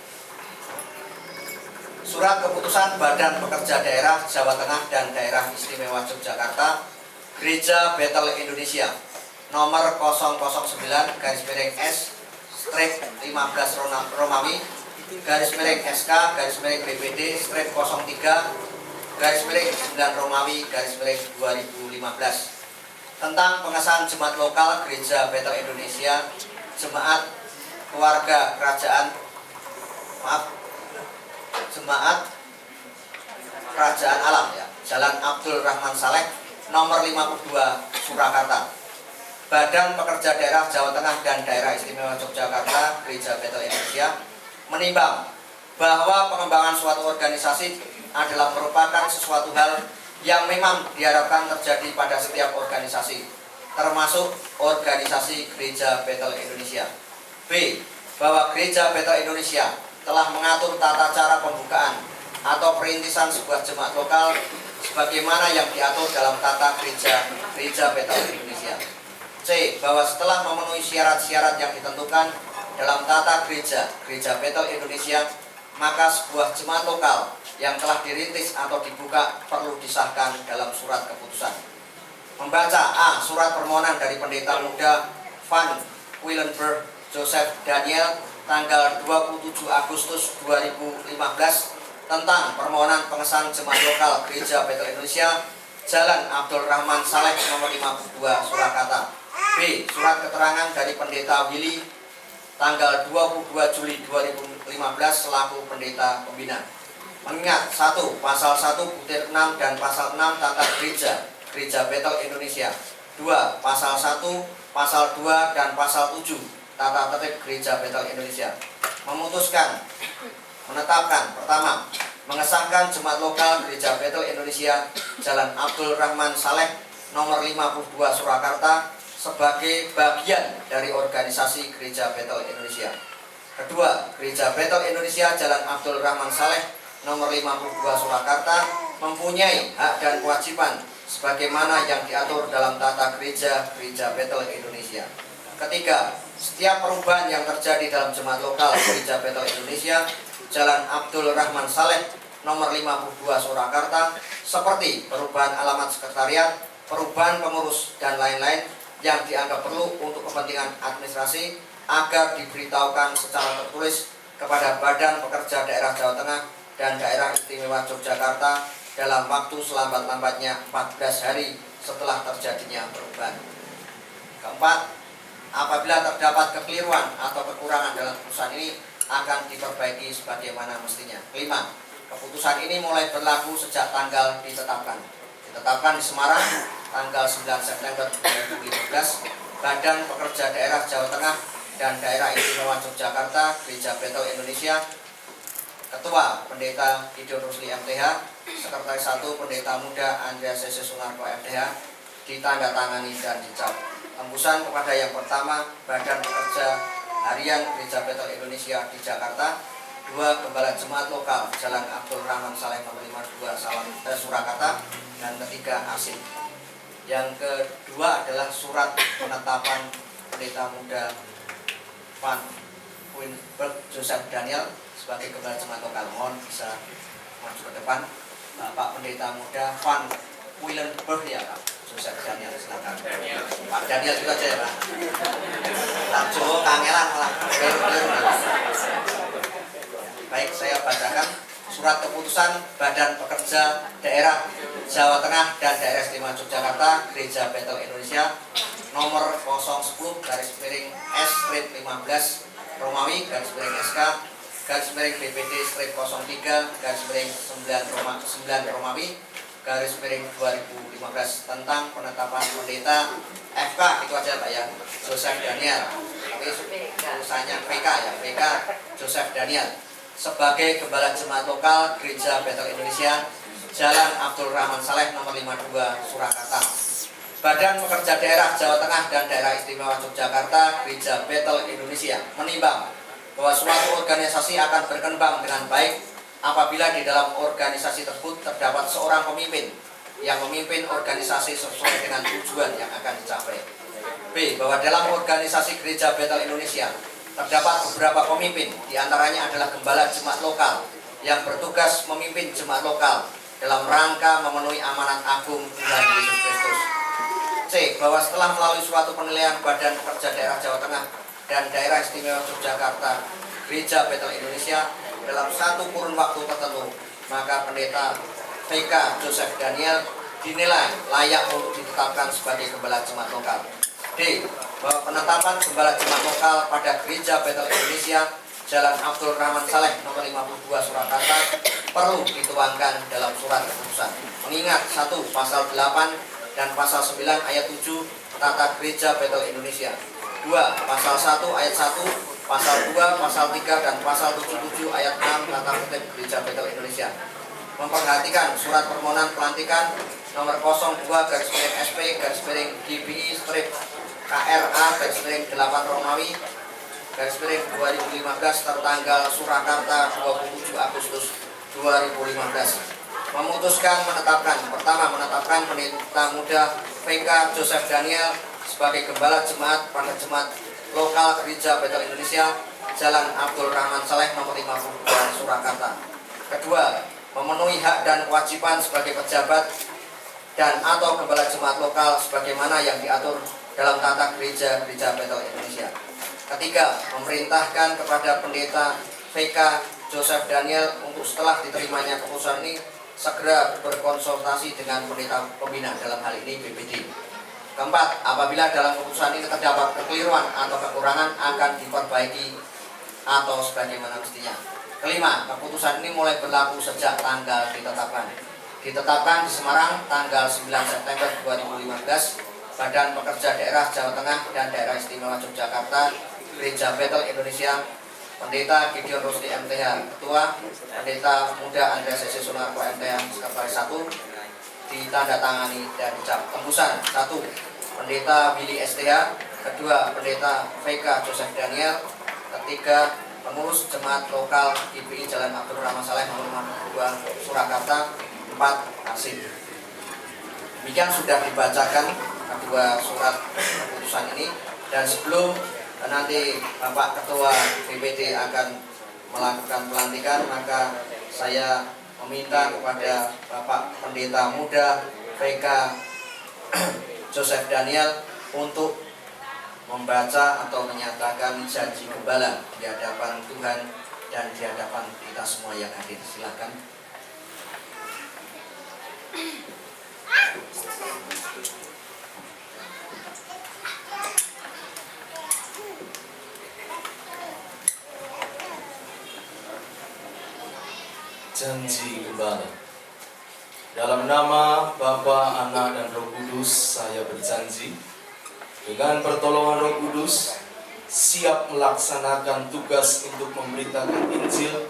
Surat keputusan Badan Pekerja Daerah Jawa Tengah dan Daerah Istimewa Yogyakarta Gereja Bethel Indonesia nomor 001/S/15 Romawi /BPD/03/9 Romawi /2015 tentang pengesahan jemaat lokal Gereja Bethel Indonesia Jemaat Keluarga Kerajaan Allah ya, Jalan Abdul Rahman Saleh nomor 52 Surakarta. Badan Pekerja Daerah Jawa Tengah dan Daerah Istimewa Yogyakarta Gereja Bethel Indonesia menimbang bahwa pengembangan suatu organisasi adalah merupakan sesuatu hal yang memang diharapkan terjadi pada setiap organisasi, termasuk organisasi Gereja Bethel Indonesia. B. Bahwa Gereja Bethel Indonesia telah mengatur tata cara pembukaan atau perintisan sebuah jemaat lokal sebagaimana yang diatur dalam tata Gereja Bethel Indonesia. C. Bahwa setelah memenuhi syarat-syarat yang ditentukan dalam tata Gereja Bethel Indonesia, maka sebuah jemaat lokal yang telah dirintis atau dibuka perlu disahkan dalam surat keputusan. Membaca A. Surat permohonan dari Pendeta Muda Van Willenberg Joseph Daniel tanggal 27 Agustus 2015 tentang permohonan pengesahan jemaat lokal Gereja Bethel Indonesia Jalan Abdul Rahman Saleh nomor 52 Surakarta. B. Surat keterangan dari Pendeta Willy tanggal 22 Juli 2015 selaku Pendeta Pembina. Mengingat 1. Pasal 1-6 dan pasal 6 Tata Gereja Bethel Indonesia. 2. Pasal 1, pasal 2 dan pasal 7 Tata Tertib Gereja Bethel Indonesia. Memutuskan menetapkan pertama, mengesahkan jemaat lokal Gereja Bethel Indonesia Jalan Abdul Rahman Saleh nomor 52 Surakarta sebagai bagian dari organisasi Gereja Bethel Indonesia. Kedua, Gereja Bethel Indonesia Jalan Abdul Rahman Saleh nomor 52 Surakarta mempunyai hak dan kewajiban sebagaimana yang diatur dalam tata Gereja Bethel Indonesia. Ketiga, setiap perubahan yang terjadi dalam jemaat lokal Gereja Bethel Indonesia Jalan Abdul Rahman Saleh nomor 52 Surakarta, seperti perubahan alamat sekretariat, perubahan pengurus, dan lain-lain yang dianggap perlu untuk kepentingan administrasi agar diberitahukan secara tertulis kepada Badan Pekerja Daerah Jawa Tengah dan Daerah Istimewa Yogyakarta dalam waktu selambat-lambatnya 14 hari setelah terjadinya perubahan. Keempat, apabila terdapat kekeliruan atau kekurangan dalam keputusan ini akan diperbaiki sebagaimana mestinya. Kelima, keputusan ini mulai berlaku sejak tanggal ditetapkan. Ditetapkan di Semarang tanggal 9 September 2015, Badan Pekerja Daerah Jawa Tengah dan Daerah Istimewa Yogyakarta Gereja Betel Indonesia. Ketua Pendeta Gideon Rusli MTH, Sekretaris 1 Pendeta Muda Andreas Sese Sunarko MTH, ditandatangani dan dicap. Tembusan kepada yang pertama, Badan Pekerja Harian Gereja Betel Indonesia di Jakarta. 2. Gembala Jemaat Lokal Jalan Abdul Rahman Saleh nomor 52 Surakarta. Dan ketiga, Asin. Yang kedua adalah surat penetapan Pendeta Muda Van Winberg Joseph Daniel sebagai Gembala Jemaat Lokal. Mohon bisa maju ke depan. Pak Pendeta Muda Van Willenberg ya Pak Joseph Daniel, silakan. Pak Daniel juga aja ya Pak. Langsung kangelan malah. Baik, saya bacakan surat keputusan Badan Pekerja Daerah Jawa Tengah dan Daerah Istimewa Yogyakarta Gereja Betel Indonesia nomor 010/S-15 Romawi /SK /BPD-03 /9 Romawi /2015 tentang penetapan pendeta FK, itu aja Pak ya, Joseph Daniel, tapi tulisannya PK ya, PK Joseph Daniel sebagai Gembala Jemaat Lokal Gereja Betel Indonesia Jalan Abdul Rahman Saleh nomor 52 Surakarta. Badan Pekerja Daerah Jawa Tengah dan Daerah Istimewa Yogyakarta Gereja Betel Indonesia menimbang bahwa suatu organisasi akan berkembang dengan baik apabila di dalam organisasi tersebut terdapat seorang pemimpin yang memimpin organisasi sesuai dengan tujuan yang akan dicapai. B. Bahwa dalam organisasi Gereja Betel Indonesia terdapat beberapa pemimpin, diantaranya adalah Gembala Jemaat Lokal yang bertugas memimpin jemaat lokal dalam rangka memenuhi amanat agung Tuhan Yesus Kristus. C. Bahwa setelah melalui suatu penilaian Badan Pekerja Daerah Jawa Tengah dan Daerah Istimewa Yogyakarta Gereja Betel Indonesia dalam satu kurun waktu tertentu, maka Pendeta PK Joseph Daniel dinilai layak untuk ditetapkan sebagai Gembala Jemaat Lokal. D. Bahwa penetapan Gembala Jemaat Lokal pada Gereja Betel Indonesia Jalan Abdul Rahman Saleh nomor 52 Surakarta perlu dituangkan dalam surat keputusan. Mengingat 1. Pasal 8 dan pasal 9 ayat 7 Tata Gereja Betel Indonesia. 2. Pasal 1 ayat 1, pasal 2, pasal 3 dan pasal 77 ayat 6 Tata Tertib Gereja Betel Indonesia. Memperhatikan surat permohonan pelantikan nomor 02/SP/GBI KRA/8 Romawi /2015 tertanggal Surakarta 27 Agustus 2015. Memutuskan menetapkan, pertama, menetapkan Pendeta Muda PK Joseph Daniel sebagai Gembala Jemaat pada Jemaat Lokal Gereja Betel Indonesia Jalan Abdul Rahman Saleh nomor 52 Surakarta. Kedua, memenuhi hak dan kewajiban sebagai pejabat dan atau Gembala Jemaat Lokal sebagaimana yang diatur dalam tata Gereja Betel Indonesia. Ketiga, memerintahkan kepada Pendeta PK Joseph Daniel untuk setelah diterimanya keputusan ini segera berkonsultasi dengan pendeta pembina, dalam hal ini BPD. Keempat, apabila dalam keputusan ini terdapat kekeliruan atau kekurangan akan diperbaiki atau sebagaimana mestinya. Kelima, keputusan ini mulai berlaku sejak tanggal ditetapkan. Ditetapkan di Semarang tanggal 9 September 2015, Badan Pekerja Daerah Jawa Tengah dan Daerah Istimewa Yogyakarta Gereja Betel Indonesia, Pendeta Gideon Rusli MTH Ketua, Pendeta Muda Andreas Sese Sunarko MTH Sekretaris 1, ditandatangani dan dicap. Tembusan 1. Pendeta Willy STH. Kedua, Pendeta VK Joseph Daniel. Ketiga, pengurus Jemaat Lokal GBI Jalan Abdul Rahman Saleh nomor 52 Surakarta. 4. Asin. Demikian sudah dibacakan kedua surat keputusan ini, dan sebelum nanti Bapak Ketua BPD akan melakukan pelantikan, maka saya meminta kepada Bapak Pendeta Muda VK Joseph Daniel untuk membaca atau menyatakan janji gembala di hadapan Tuhan dan di hadapan kita semua yang hadir. Silakan. Janji gembala. Dalam nama Bapa, Anak, dan Roh Kudus, saya berjanji dengan pertolongan Roh Kudus siap melaksanakan tugas untuk memberitakan Injil,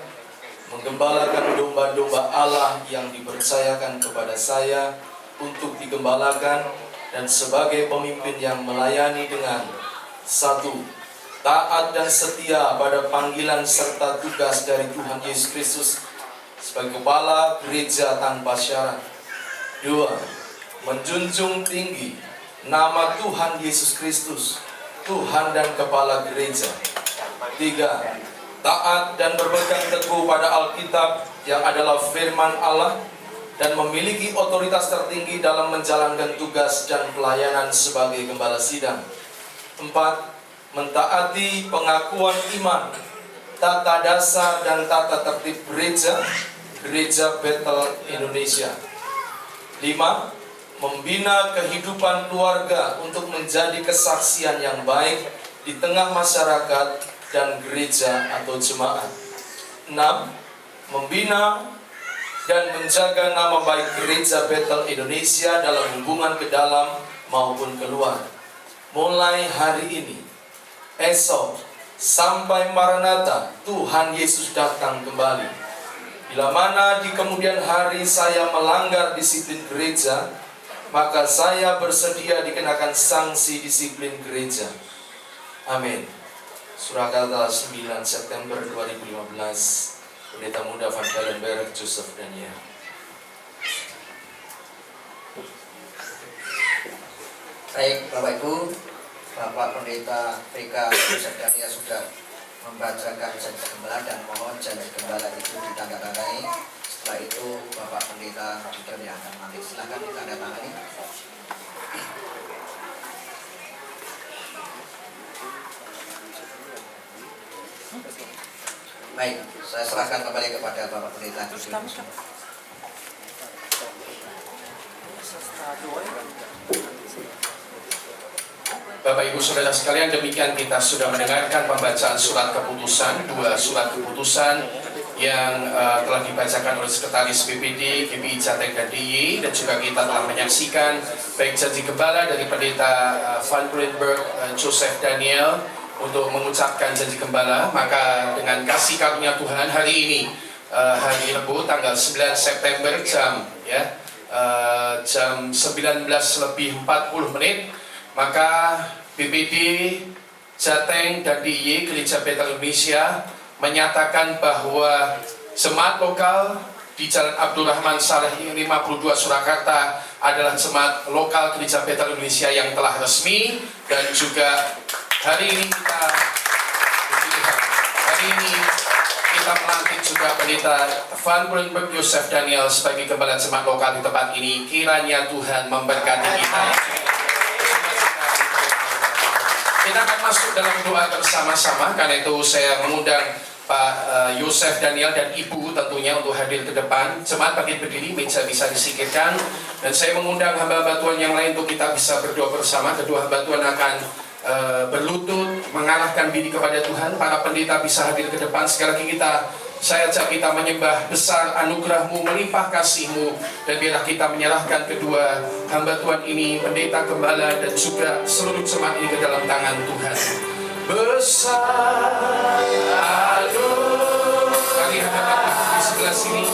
menggembalakan domba-domba Allah yang dipercayakan kepada saya untuk digembalakan, dan sebagai pemimpin yang melayani dengan 1. Taat dan setia pada panggilan serta tugas dari Tuhan Yesus Kristus sebagai kepala gereja tanpa syarat. 2. Menjunjung tinggi nama Tuhan Yesus Kristus, Tuhan dan kepala gereja. 3. Taat dan berpegang teguh pada Alkitab yang adalah firman Allah dan memiliki otoritas tertinggi dalam menjalankan tugas dan pelayanan sebagai gembala sidang. 4. Mentaati pengakuan iman, tata dasar dan tata tertib Gereja Bethel Indonesia. 5. Membina kehidupan keluarga untuk menjadi kesaksian yang baik di tengah masyarakat dan gereja atau jemaat. 6. Membina dan menjaga nama baik Gereja Bethel Indonesia dalam hubungan ke dalam maupun keluar. Mulai hari ini, esok, sampai Maranatha, Tuhan Yesus datang kembali. Bila mana di kemudian hari saya melanggar disiplin gereja, maka saya bersedia dikenakan sanksi disiplin gereja. Amin. Surakarta 9 September 2015. Pendeta Muda Van Kalenberg Joseph Daniel. Baik Bapak Ibu, Bapak Pendeta VK Joseph Daniel sudah membacakan janji gembala dan mohon janji gembala itu ditandatangani. Setelah itu Bapak Pendeta Peter yang akan mandi. Silakan ditandatangani. Baik, saya serahkan kembali kepada Bapak Pendeta. Bapak Ibu Saudara sekalian, demikian kita sudah mendengarkan pembacaan surat keputusan, 2 surat keputusan yang telah dibacakan oleh Sekretaris PPD, GPI Jateng dan DIY, dan juga kita telah menyaksikan baik janji gembala dari Pendeta Van Kalenberg Joseph Daniel untuk mengucapkan janji gembala. Maka dengan kasih karunia Tuhan hari ini, hari Rabu tanggal 9 September jam 19:40, maka BPD Jateng dan DIY Gereja Bethel Indonesia menyatakan bahwa jemaat lokal di Jalan Abdul Rahman Saleh 52 Surakarta adalah jemaat lokal Gereja Bethel Indonesia yang telah resmi, dan juga hari ini kita melantik juga Pendeta Van Kalenberg Joseph Daniel sebagai gembala jemaat lokal di tempat ini. Kiranya Tuhan memberkati kita. Kita akan masuk dalam doa bersama-sama. Karena itu saya mengundang Pak Yosef Daniel dan Ibu tentunya untuk hadir ke depan. Jemaat bangkit berdiri, meja bisa disingkirkan. Dan saya mengundang hamba-hamba Tuhan yang lain untuk kita bisa berdoa bersama. Kedua hamba Tuhan akan berlutut, mengarahkan diri kepada Tuhan. Para pendeta bisa hadir ke depan. Sekali lagi saya ajak kita menyembah besar anugerah-Mu, melimpah kasih-Mu, dan biarlah kita menyerahkan kedua hamba Tuhan ini, pendeta, gembala, dan juga seluruh jemaat ini ke dalam tangan Tuhan. Besar anugerah, kali hadapan di sebelah sini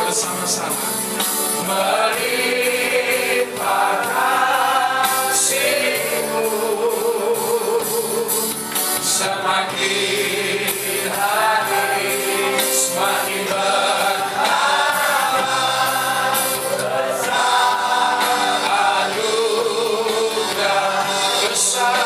bersama-sama. Melimpah kasih-Mu semakin hari semakin bertambah, besar anugerah, besar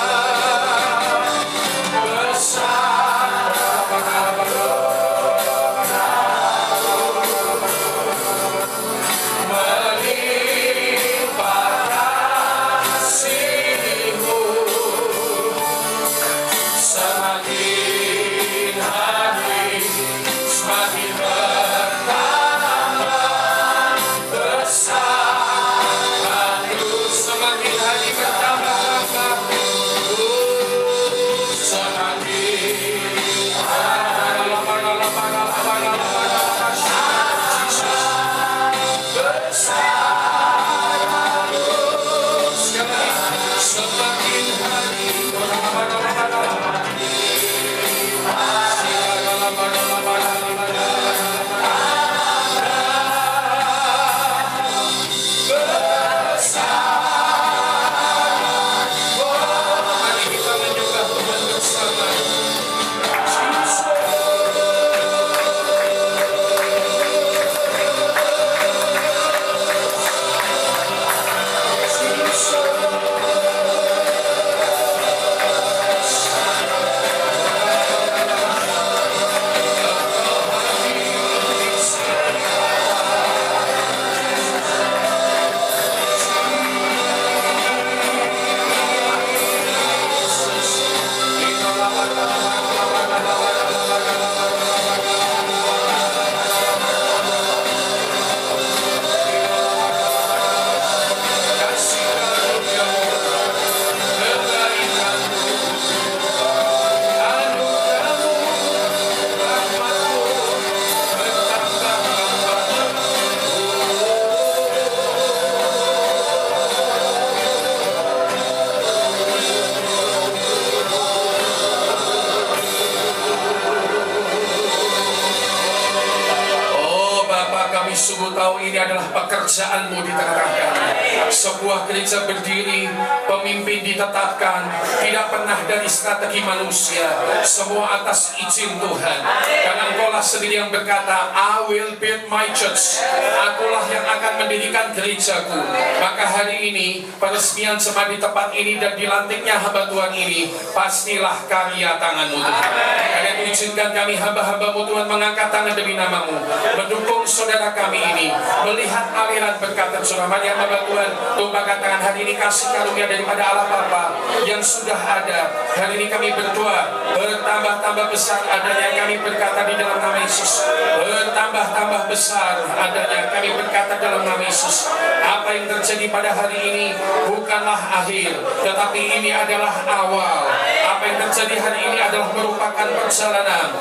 tahu ini adalah pekerjaan-Mu di tengah-tengah kami. Sebuah gereja berdiri, pemimpin ditetapkan, tidak pernah dari strategi manusia, semua atas izin Tuhan. Karena Engkaulah sendiri yang berkata, I will build my church. Akulah yang akan mendirikan gerejaku. Maka hari ini, peresmian jemaat di tempat ini dan dilantiknya hamba Tuhan ini, pastilah karya tangan-Mu Tuhan. Karena itu izinkan kami hamba-hamba-Mu Tuhan mengangkat tangan demi nama-Mu, mendukung saudara kami ini, melihat aliran berkat dan surahman-Nya hamba Tuhan. Tumpah tangan hari ini kasih karunia daripada Allah Bapa yang sudah ada. Hari ini kami berdoa, bertambah-tambah besar adanya kami berkata di dalam nama Yesus. Bertambah-tambah besar adanya kami berkata dalam nama Yesus. Apa yang terjadi pada hari ini bukanlah akhir, tetapi ini adalah awal. Apa yang terjadi hari ini adalah merupakan perjalanan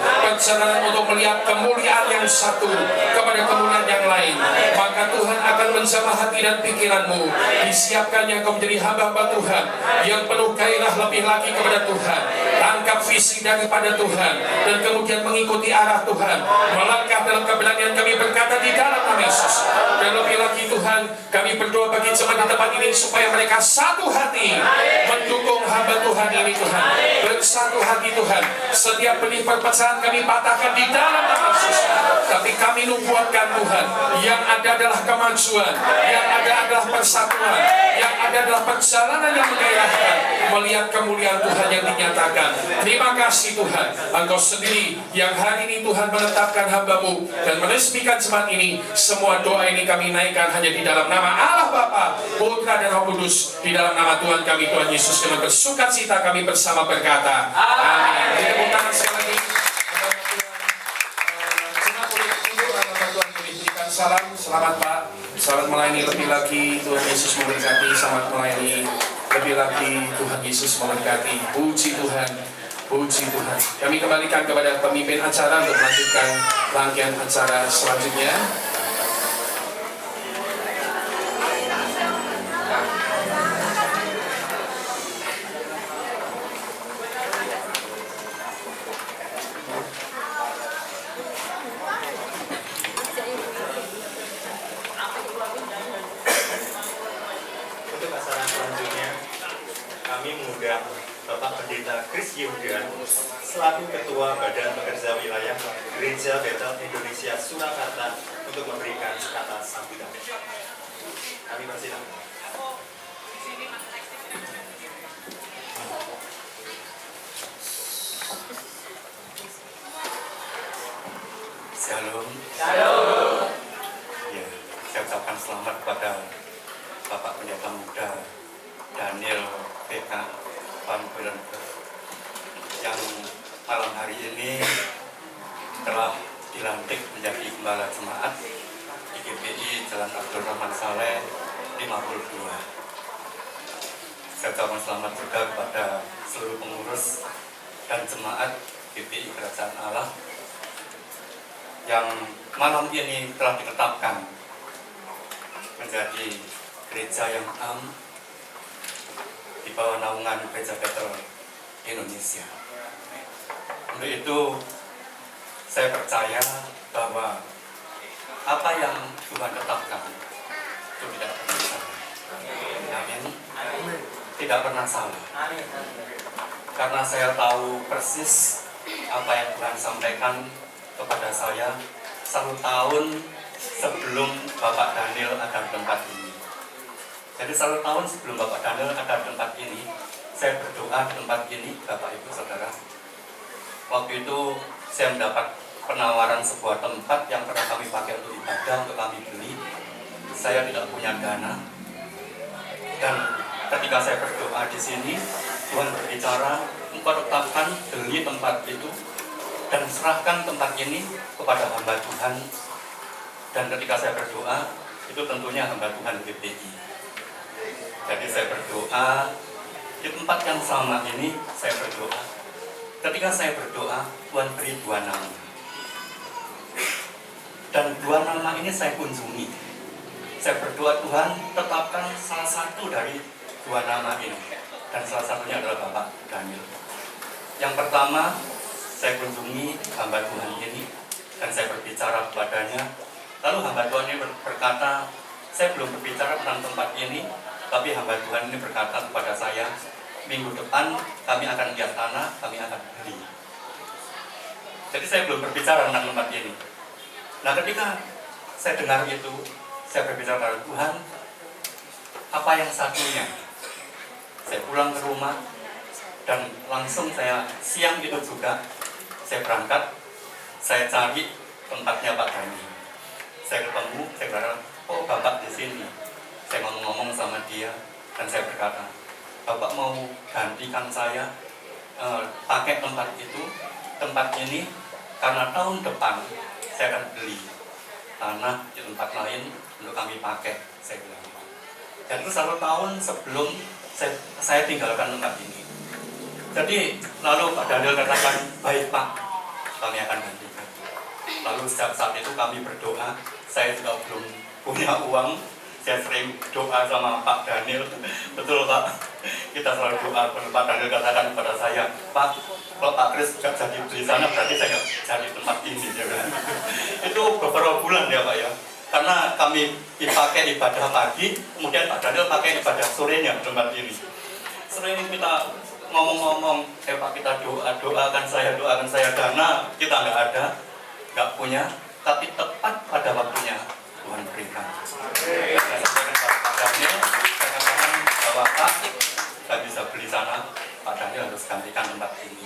untuk melihat kemuliaan yang satu kepada kemuliaan yang lain. Maka Tuhan akan menjamah hati dan pikiranmu. Disiapkannya kau menjadi hamba-hamba Tuhan yang penuh gairah lebih lagi kepada Tuhan. Tangkap visi daripada Tuhan dan kemudian mengikuti arah Tuhan. Melangkah dalam keberanian kami berkata di dalam nama Yesus. Dan lebih lagi Tuhan, kami berdoa bagi jemaat di tempat ini supaya mereka satu hati mendukung hamba Tuhan ini Tuhan. Bersatu hati Tuhan. Setiap benih perpecahan kami patahkan di dalam nama Yesus. Tapi kami nubuatkan Tuhan, yang ada adalah kemajuan, yang ada adalah persatuan, yang ada adalah perjalanan yang menggairahkan, melihat kemuliaan Tuhan yang dinyatakan. Terima kasih Tuhan, Engkau sendiri yang hari ini Tuhan menetapkan hamba-Mu dan meresmikan jemaat ini. Semua doa ini kami naikkan hanya di dalam nama Allah Bapa, Putra dan Roh Kudus, di dalam nama Tuhan kami, Tuhan Yesus. Dengan bersukacita kami bersama berkata, amin. Tepuk tangan sekali lagi. Salam, selamat Pak. Selamat melayani lebih lagi, Tuhan Yesus memberkati. Selamat melayani lebih lagi, Tuhan Yesus memberkati. Puji Tuhan, puji Tuhan. Kami kembalikan kepada pemimpin acara untuk melanjutkan rangkaian acara selanjutnya. Bapak Pendeta Kris Yehuda selaku Ketua Badan Pekerja Wilayah Gereja Bethel Indonesia Surakarta untuk memberikan kata sambutan. Kami persilakan. Shalom. Shalom. Ya, saya ucapkan selamat kepada Bapak Pendeta Muda Daniel PK yang malam hari ini telah dilantik menjadi Gembala Jemaat di GPI Jalan Abdul Rahman Saleh 52. Saya ucapkan selamat juga kepada seluruh pengurus dan jemaat GPI Kerajaan Allah yang malam ini telah ditetapkan menjadi gereja yang am di bawah naungan Gereja Bethel Indonesia. Untuk itu, saya percaya bahwa apa yang Tuhan tetapkan itu tidak pernah salah. Amin. Tidak pernah salah. Karena saya tahu persis apa yang Tuhan sampaikan kepada saya 1 tahun sebelum Bapak Daniel ada di tempat ini. Jadi 1 tahun sebelum Bapak Daniel ada di tempat ini, saya berdoa di tempat ini, Bapak Ibu Saudara. Waktu itu saya mendapat penawaran sebuah tempat yang pernah kami pakai untuk ibadah, untuk kami beli. Saya tidak punya dana. Dan ketika saya berdoa di sini, Tuhan berbicara, Engkau tetapkan beli tempat itu dan serahkan tempat ini kepada hamba Tuhan. Dan ketika saya berdoa, itu tentunya hamba Tuhan GPI. Jadi saya berdoa di tempat yang sama ini, saya berdoa. Ketika saya berdoa, Tuhan beri 2 nama. Dan 2 nama ini saya kunjungi. Saya berdoa, Tuhan tetapkan salah satu dari 2 nama ini. Dan salah satunya adalah Bapak Daniel. Yang pertama, saya kunjungi hamba Tuhan ini. Dan saya berbicara kepadanya, Lalu hamba Tuhan ini berkata, saya belum berbicara tentang tempat ini, tapi hamba Tuhan ini berkata kepada saya, minggu depan kami akan lihat tanah, kami akan beli. Jadi saya belum berbicara tentang tempat ini. Nah ketika saya dengar itu, saya berbicara kepada Tuhan, apa yang satunya? Saya pulang ke rumah, dan langsung saya siang itu juga, saya berangkat, saya cari tempatnya Pak Dani. Saya ketemu, saya berkata, oh Bapak di sini. Saya ngomong-ngomong sama dia, dan saya berkata, Bapak mau gantikan saya pakai tempat itu, tempat ini, karena tahun depan saya akan beli tanah di tempat lain untuk kami pakai, saya bilang. Dan itu 1 tahun sebelum saya tinggalkan tempat ini. Jadi lalu Pak Daniel katakan, baik Pak, kami akan gantikan. Lalu sejak saat itu kami berdoa, saya juga belum punya uang, saya sering doa sama Pak Daniel. Betul Pak, kita selalu doa. Pak Daniel katakan kepada saya, Pak, kalau Pak Kris gak jadi beli sana, berarti saya gak jadi tempat ini. Itu beberapa bulan ya Pak ya. Karena kami dipakai ibadah pagi, kemudian Pak Daniel pakai ibadah sorenya di tempat ini. Sering kita ngomong-ngomong, Pak kita doakan saya, dana kita nggak ada, nggak punya, tapi tepat pada waktunya Tuhan berikan. Saya sampaikan kepada Pak Daniel, saya katakan bahwa Pak, saya bisa beli sana, Pak Daniel harus gantikan tempat ini.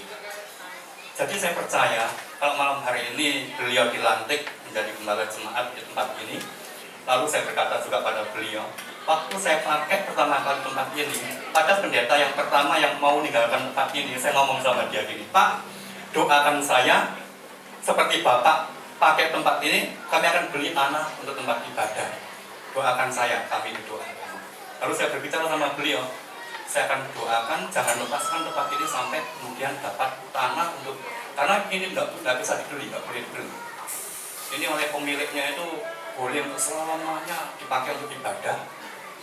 Jadi saya percaya kalau malam hari ini beliau dilantik menjadi gembala jemaat di tempat ini, lalu saya berkata juga pada beliau, waktu saya pakai pertama kali tempat ini, pada pendeta yang pertama yang mau meninggalkan tempat ini, saya ngomong sama dia gini, Pak, doakan saya seperti Bapak pakai tempat ini, kami akan beli tanah untuk tempat ibadah. Doakan saya, kami didoakan. Lalu saya berbicara sama beliau, saya akan doakan, jangan lepaskan tempat ini sampai kemudian dapat tanah untuk, karena ini nggak bisa dibeli, nggak boleh dibeli. Ini oleh pemiliknya itu boleh untuk selamanya dipakai untuk ibadah,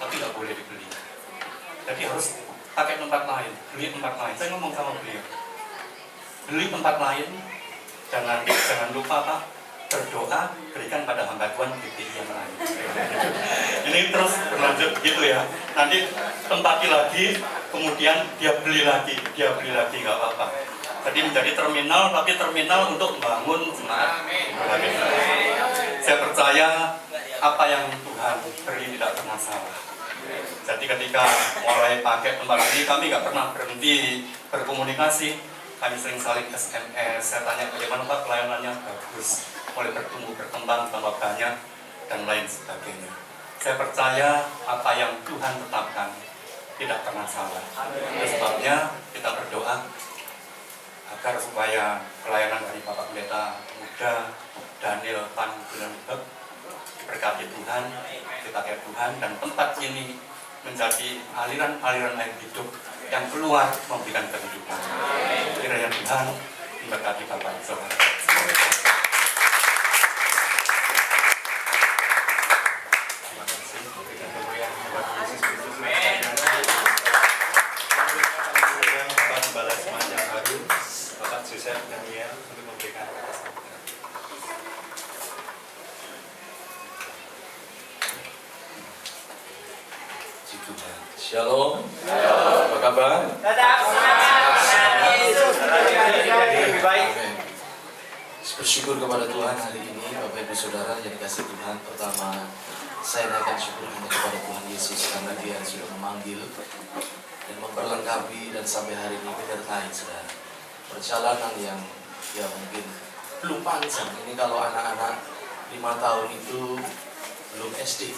tapi nggak boleh dibeli. Jadi harus pakai tempat lain, beli tempat lain. Saya ngomong sama beliau, beli tempat lain, dan nanti jangan lupa Pak, berdoa, berikan pada hamba Tuhan GPI yang lain. Ini terus berlanjut gitu ya. Nanti tempati lagi, kemudian dia beli lagi, nggak apa-apa. Jadi menjadi terminal, tapi terminal untuk membangun jemaat. Saya percaya apa yang Tuhan beri tidak pernah salah. Jadi ketika mulai pakai tempat ini, kami nggak pernah berhenti berkomunikasi. Kami sering saling SMS, saya tanya bagaimana Pak pelayanannya, bagus, mulai bertumbuh, berkembang, tambah banyak, dan lain sebagainya. Saya percaya apa yang Tuhan tetapkan tidak pernah salah. Itu sebabnya kita berdoa agar supaya pelayanan dari Bapak Pendeta Muda Daniel Pan Gunanbek berkati Tuhan, dipakai Tuhan, dan tempat ini menjadi aliran-aliran air hidup yang keluar memberikan kehidupan. Kiranya Tuhan memberkati Bapak Saudara. Terima kasih. Berikan kemuliaan kepada Yesus Kristus. Bapak Gembala Jemaat yang baru, Bapak Joseph Daniel untuk memberikan kata sambutan. Shalom. Apa kabar? Bersyukur kepada Tuhan hari ini, Bapak Ibu Saudara yang dikasih Tuhan. Pertama, saya naikkan syukur hanya kepada Tuhan Yesus karena Dia sudah memanggil dan memperlengkapi dan sampai hari ini menyertai saudara. Perjalanan yang ya mungkin belum panjang. Ini kalau anak-anak 5 tahun itu belum SD.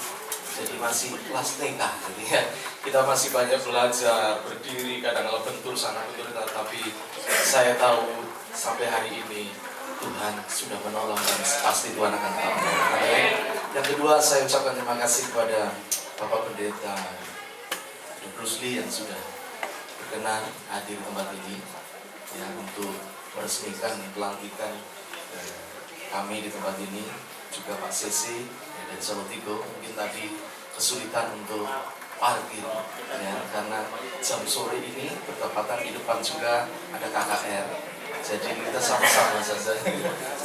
Jadi masih kelas TK, jadi ya kita masih banyak belajar, berdiri, kadang-kadang bentur sana bentur, tapi saya tahu sampai hari ini Tuhan sudah menolong dan pasti Tuhan akan tetap menolong. Yang kedua, saya ucapkan terima kasih kepada Bapak Pendeta Bruce Lee yang sudah berkenan hadir di tempat ini ya untuk meresmikan pelantikan kami di tempat ini, juga Pak Sesi dari Solo Tigo. Mungkin tadi kesulitan untuk parkir ya, karena jam sore ini bertepatan di depan juga ada KKR Jadi kita sama-sama saja.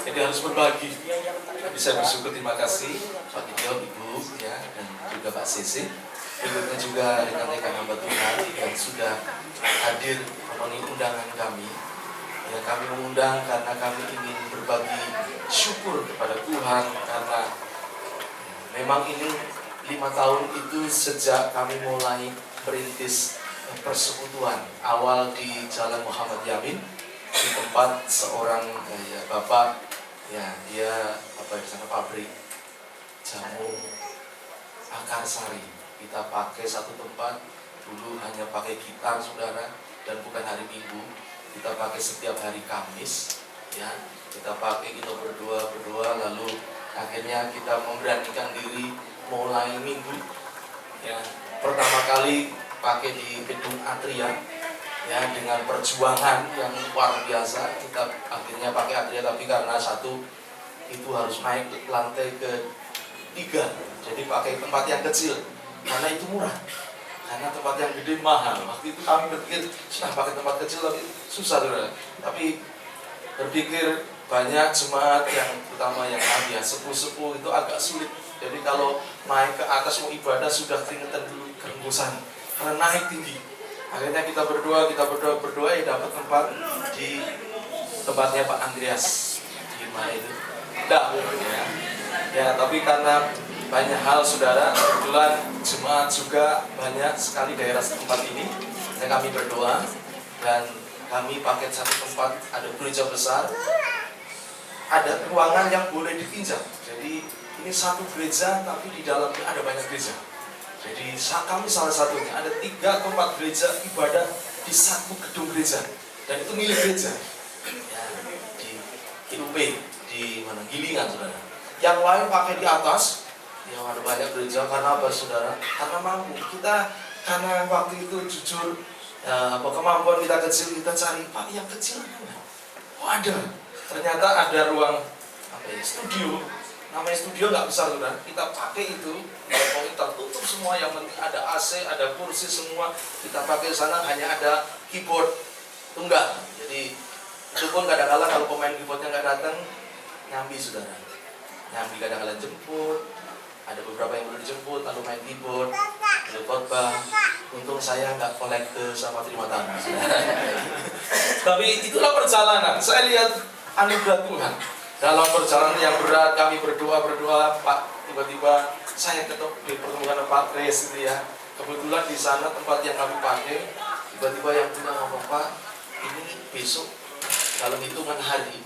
Jadi harus berbagi. Bisa bersyukur, terima kasih Pak Gideon, Ibu, ya, dan juga Pak Sisi. Berikutnya juga rekan-rekan hamba Tuhan yang sudah hadir memenuhi undangan kami. Ya, kami mengundang karena kami ingin berbagi syukur kepada Tuhan karena memang ini 5 tahun itu sejak kami mulai merintis persekutuan awal di Jalan Muhammad Yamin di tempat seorang bapak, ya, dia di sana pabrik jamu akar sari. Kita pakai satu tempat, dulu hanya pakai gitar saudara, dan bukan hari Minggu, kita pakai setiap hari Kamis, ya, kita pakai, kita berdoa, lalu akhirnya kita memberanikan diri mulai Minggu, ya, pertama kali pakai di gedung Atria, ya, dengan perjuangan yang luar biasa. Kita akhirnya pakai Atria, tapi karena satu itu harus naik lantai ke-3, jadi pakai tempat yang kecil karena itu murah, karena tempat yang gede mahal. Waktu itu kami berpikir sudah pakai tempat kecil tapi susah, saudara. Tapi berpikir banyak jemaat yang terutama yang ya sepuh-sepuh itu agak sulit. Jadi kalau naik ke atas mau ibadah sudah keringetan dulu, kerembusan karena naik tinggi. Akhirnya kita berdoa ya dapat tempat di tempatnya Pak Andreas di mana itu. Ya, tapi karena banyak hal saudara, kebetulan jemaat juga banyak sekali daerah tempat ini, dan kami berdoa dan kami pakai satu tempat, ada gereja besar, ada ruangan yang boleh dipinjam. Jadi ini satu gereja tapi di dalamnya ada banyak gereja. Jadi kami salah satunya ada 3 tempat gereja ibadah di satu gedung gereja, dan itu milik gereja, ya, di IUP di mana Gilingan saudara. Yang lain pakai di atas, yang ada banyak gereja. Karena apa saudara? Karena mampu kita, karena waktu itu jujur kemampuan kita kecil, kita cari Pak yang kecil mana? Oh ada, ternyata ada ruang studio. Namanya studio nggak besar saudara. Kita pakai itu, kita tutup semua, yang penting ada AC, ada kursi semua. Kita pakai sana, hanya ada keyboard tunggal. Jadi itu pun kadang-kadang kalau pemain keyboardnya nggak datang, nyambi saudara. Nyambi kadang-kadang jemput, ada beberapa yang belum dijemput, lalu main keyboard, lalu khotbah. Untung saya nggak kolekte sama terima tamu. Tapi itulah perjalanan. Saya lihat anugerah Tuhan. Dalam perjalanan yang berat, kami berdoa, Pak, tiba-tiba saya ketemu di pertemuan Pak Kris itu ya. Kebetulan di sana tempat yang kami pakai, tiba-tiba yang punya ngomong, Pak, ini besok dalam hitungan hari,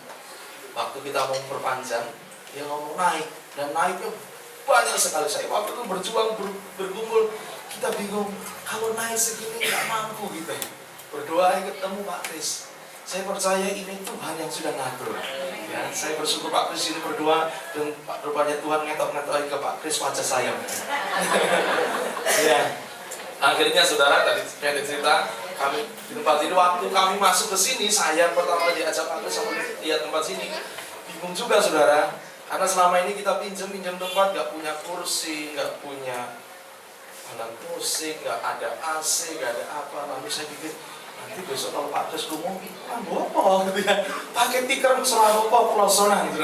waktu kita mau perpanjang, dia ngomong naik, dan naiknya banyak sekali. Saya waktu itu berjuang, bergumul, kita bingung, kalau naik segini nggak mampu gitu. Berdoa ketemu Pak Kris. Saya percaya ini Tuhan yang sudah ngatur. Ya, saya bersyukur Pak Kris ini berdoa, dan rupanya Tuhan ngetok-ngetok ke Pak Kris wajah saya. Ya, akhirnya saudara tadi saya cerita, kami di tempat ini, waktu kami masuk ke sini, saya pertama diajak Pak Kris sama lihat tempat sini, bingung juga saudara, karena selama ini kita pinjam tempat, nggak punya kursi, nggak punya alat musik, nggak ada AC, nggak ada apa. Lalu saya pikir, nanti besok kalau Pak Kris ngomong, apa gitu ya, pakai tikar selalu apa pelosonan gitu.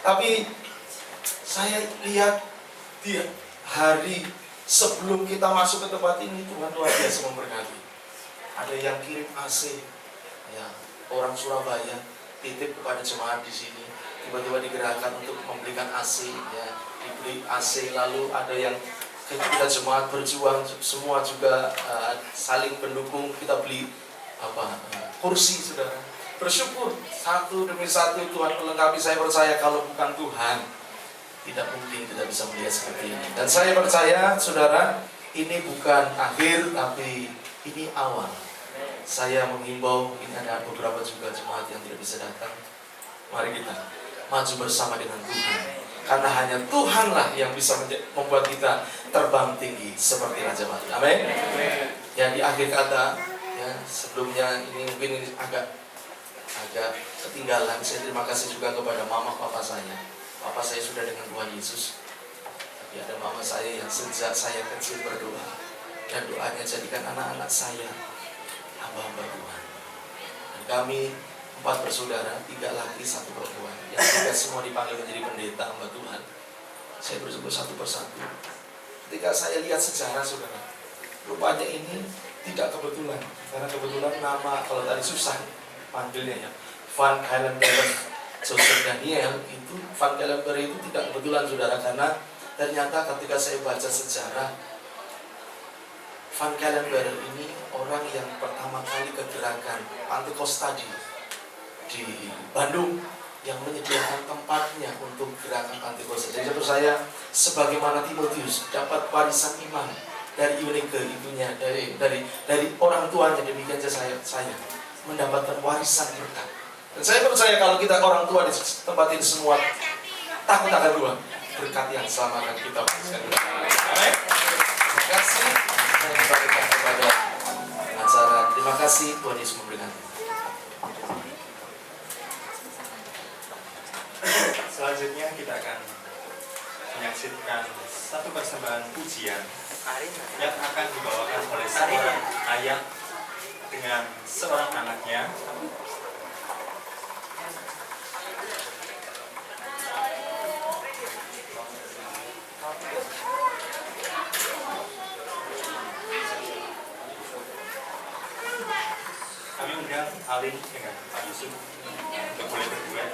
Tapi saya lihat dia hari sebelum kita masuk ke tempat ini, Tuhan luar biasa memberkati. Ada yang kirim AC, ya, orang Surabaya titip kepada jemaat di sini, tiba-tiba digerakkan untuk memberikan AC, ya, dibeli AC. Lalu ada yang kita jemaat berjuang semua juga saling mendukung, kita beli kursi saudara. Bersyukur satu demi satu Tuhan melengkapi. Saya percaya kalau bukan Tuhan tidak mungkin kita bisa melihat seperti ini. Dan saya percaya saudara, ini bukan akhir tapi ini awal. Saya mengimbau, ini ada beberapa juga jemaat yang tidak bisa datang. Mari kita maju bersama dengan Tuhan, karena hanya Tuhanlah yang bisa membuat kita terbang tinggi seperti Raja Mati. Amin. Ya, di akhir kata, ya, sebelumnya ini mungkin ini agak ketinggalan. Saya terima kasih juga kepada mama papa saya. Papa saya sudah dengan Tuhan Yesus, tapi ada mama saya yang sejak saya kecil berdoa, dan doanya jadikan anak-anak saya hamba-hamba Tuhan. Dan kami 4 bersaudara, 3 laki, 1 perempuan. Yang 3 semua dipanggil menjadi pendeta hamba Tuhan. Saya bersyukur satu persatu. Ketika saya lihat sejarah saudara, rupanya ini tidak kebetulan. Karena kebetulan nama, kalau tadi susah panggilnya ya, Van Calenberg Joseph Daniel, itu Van Calenberg itu tidak kebetulan saudara, karena ternyata ketika saya baca sejarah, Van Calenberg ini orang yang pertama kali ke gerakan Pantekosta di Bandung, yang menyediakan tempatnya untuk gerakan Pantekosta. Jadi menurut saya, sebagaimana Timotius dapat warisan iman dari Eunike ibunya, dari orang tuanya, demikian saya mendapatkan warisan berkat. Dan saya percaya kalau kita orang tua di tempat ini semua takut akan Tuhan, berkat yang selama akan kita wariskan. Amin. Terima kasih. Saya kembalikan kepada acara. Terima kasih, Tuhan Yesus memberkati. Selanjutnya kita akan menyaksikan satu persembahan pujian yang akan dibawakan oleh seorang ayah dengan seorang anaknya. Kami undang Alin dengan Pak Yusuf untuk boleh berduet.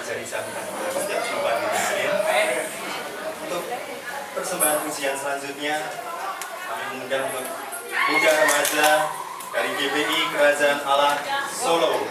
mengajari jaminan dalam setiap perubahan hidup kalian. Untuk persembahan pujian selanjutnya, kami mengundang untuk muda remaja dari GBI Kerajaan Allah Solo.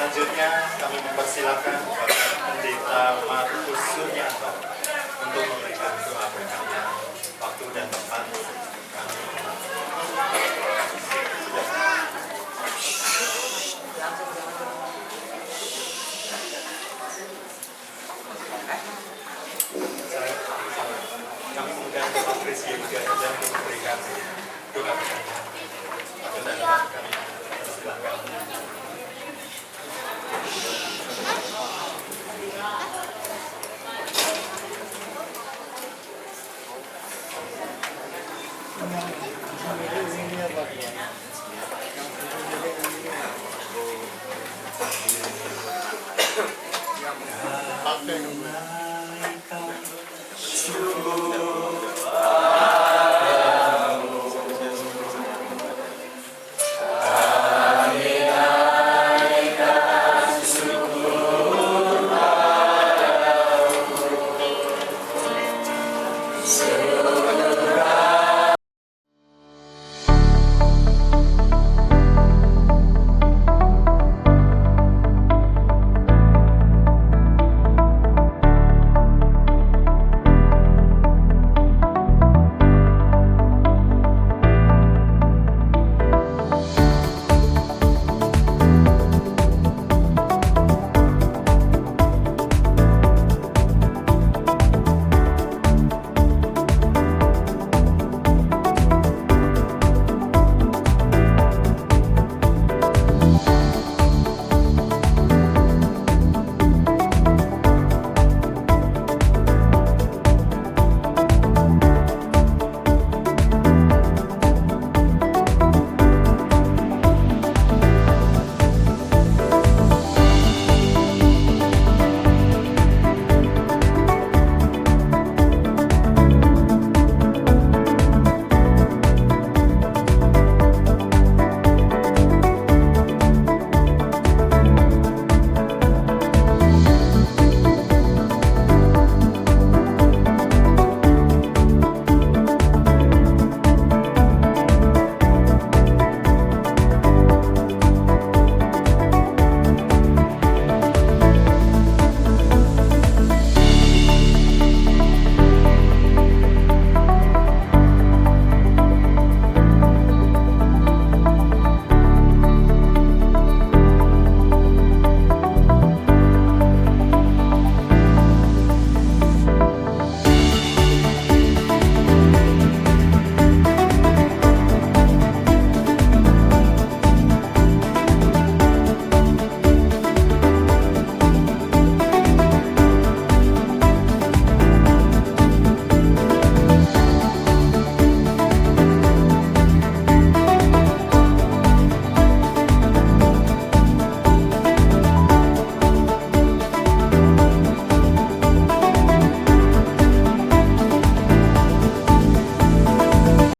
Selanjutnya kami mempersilakan Bapak Pendeta Markus Suryanto untuk memberikan doa berkatnya. Waktu dan tempat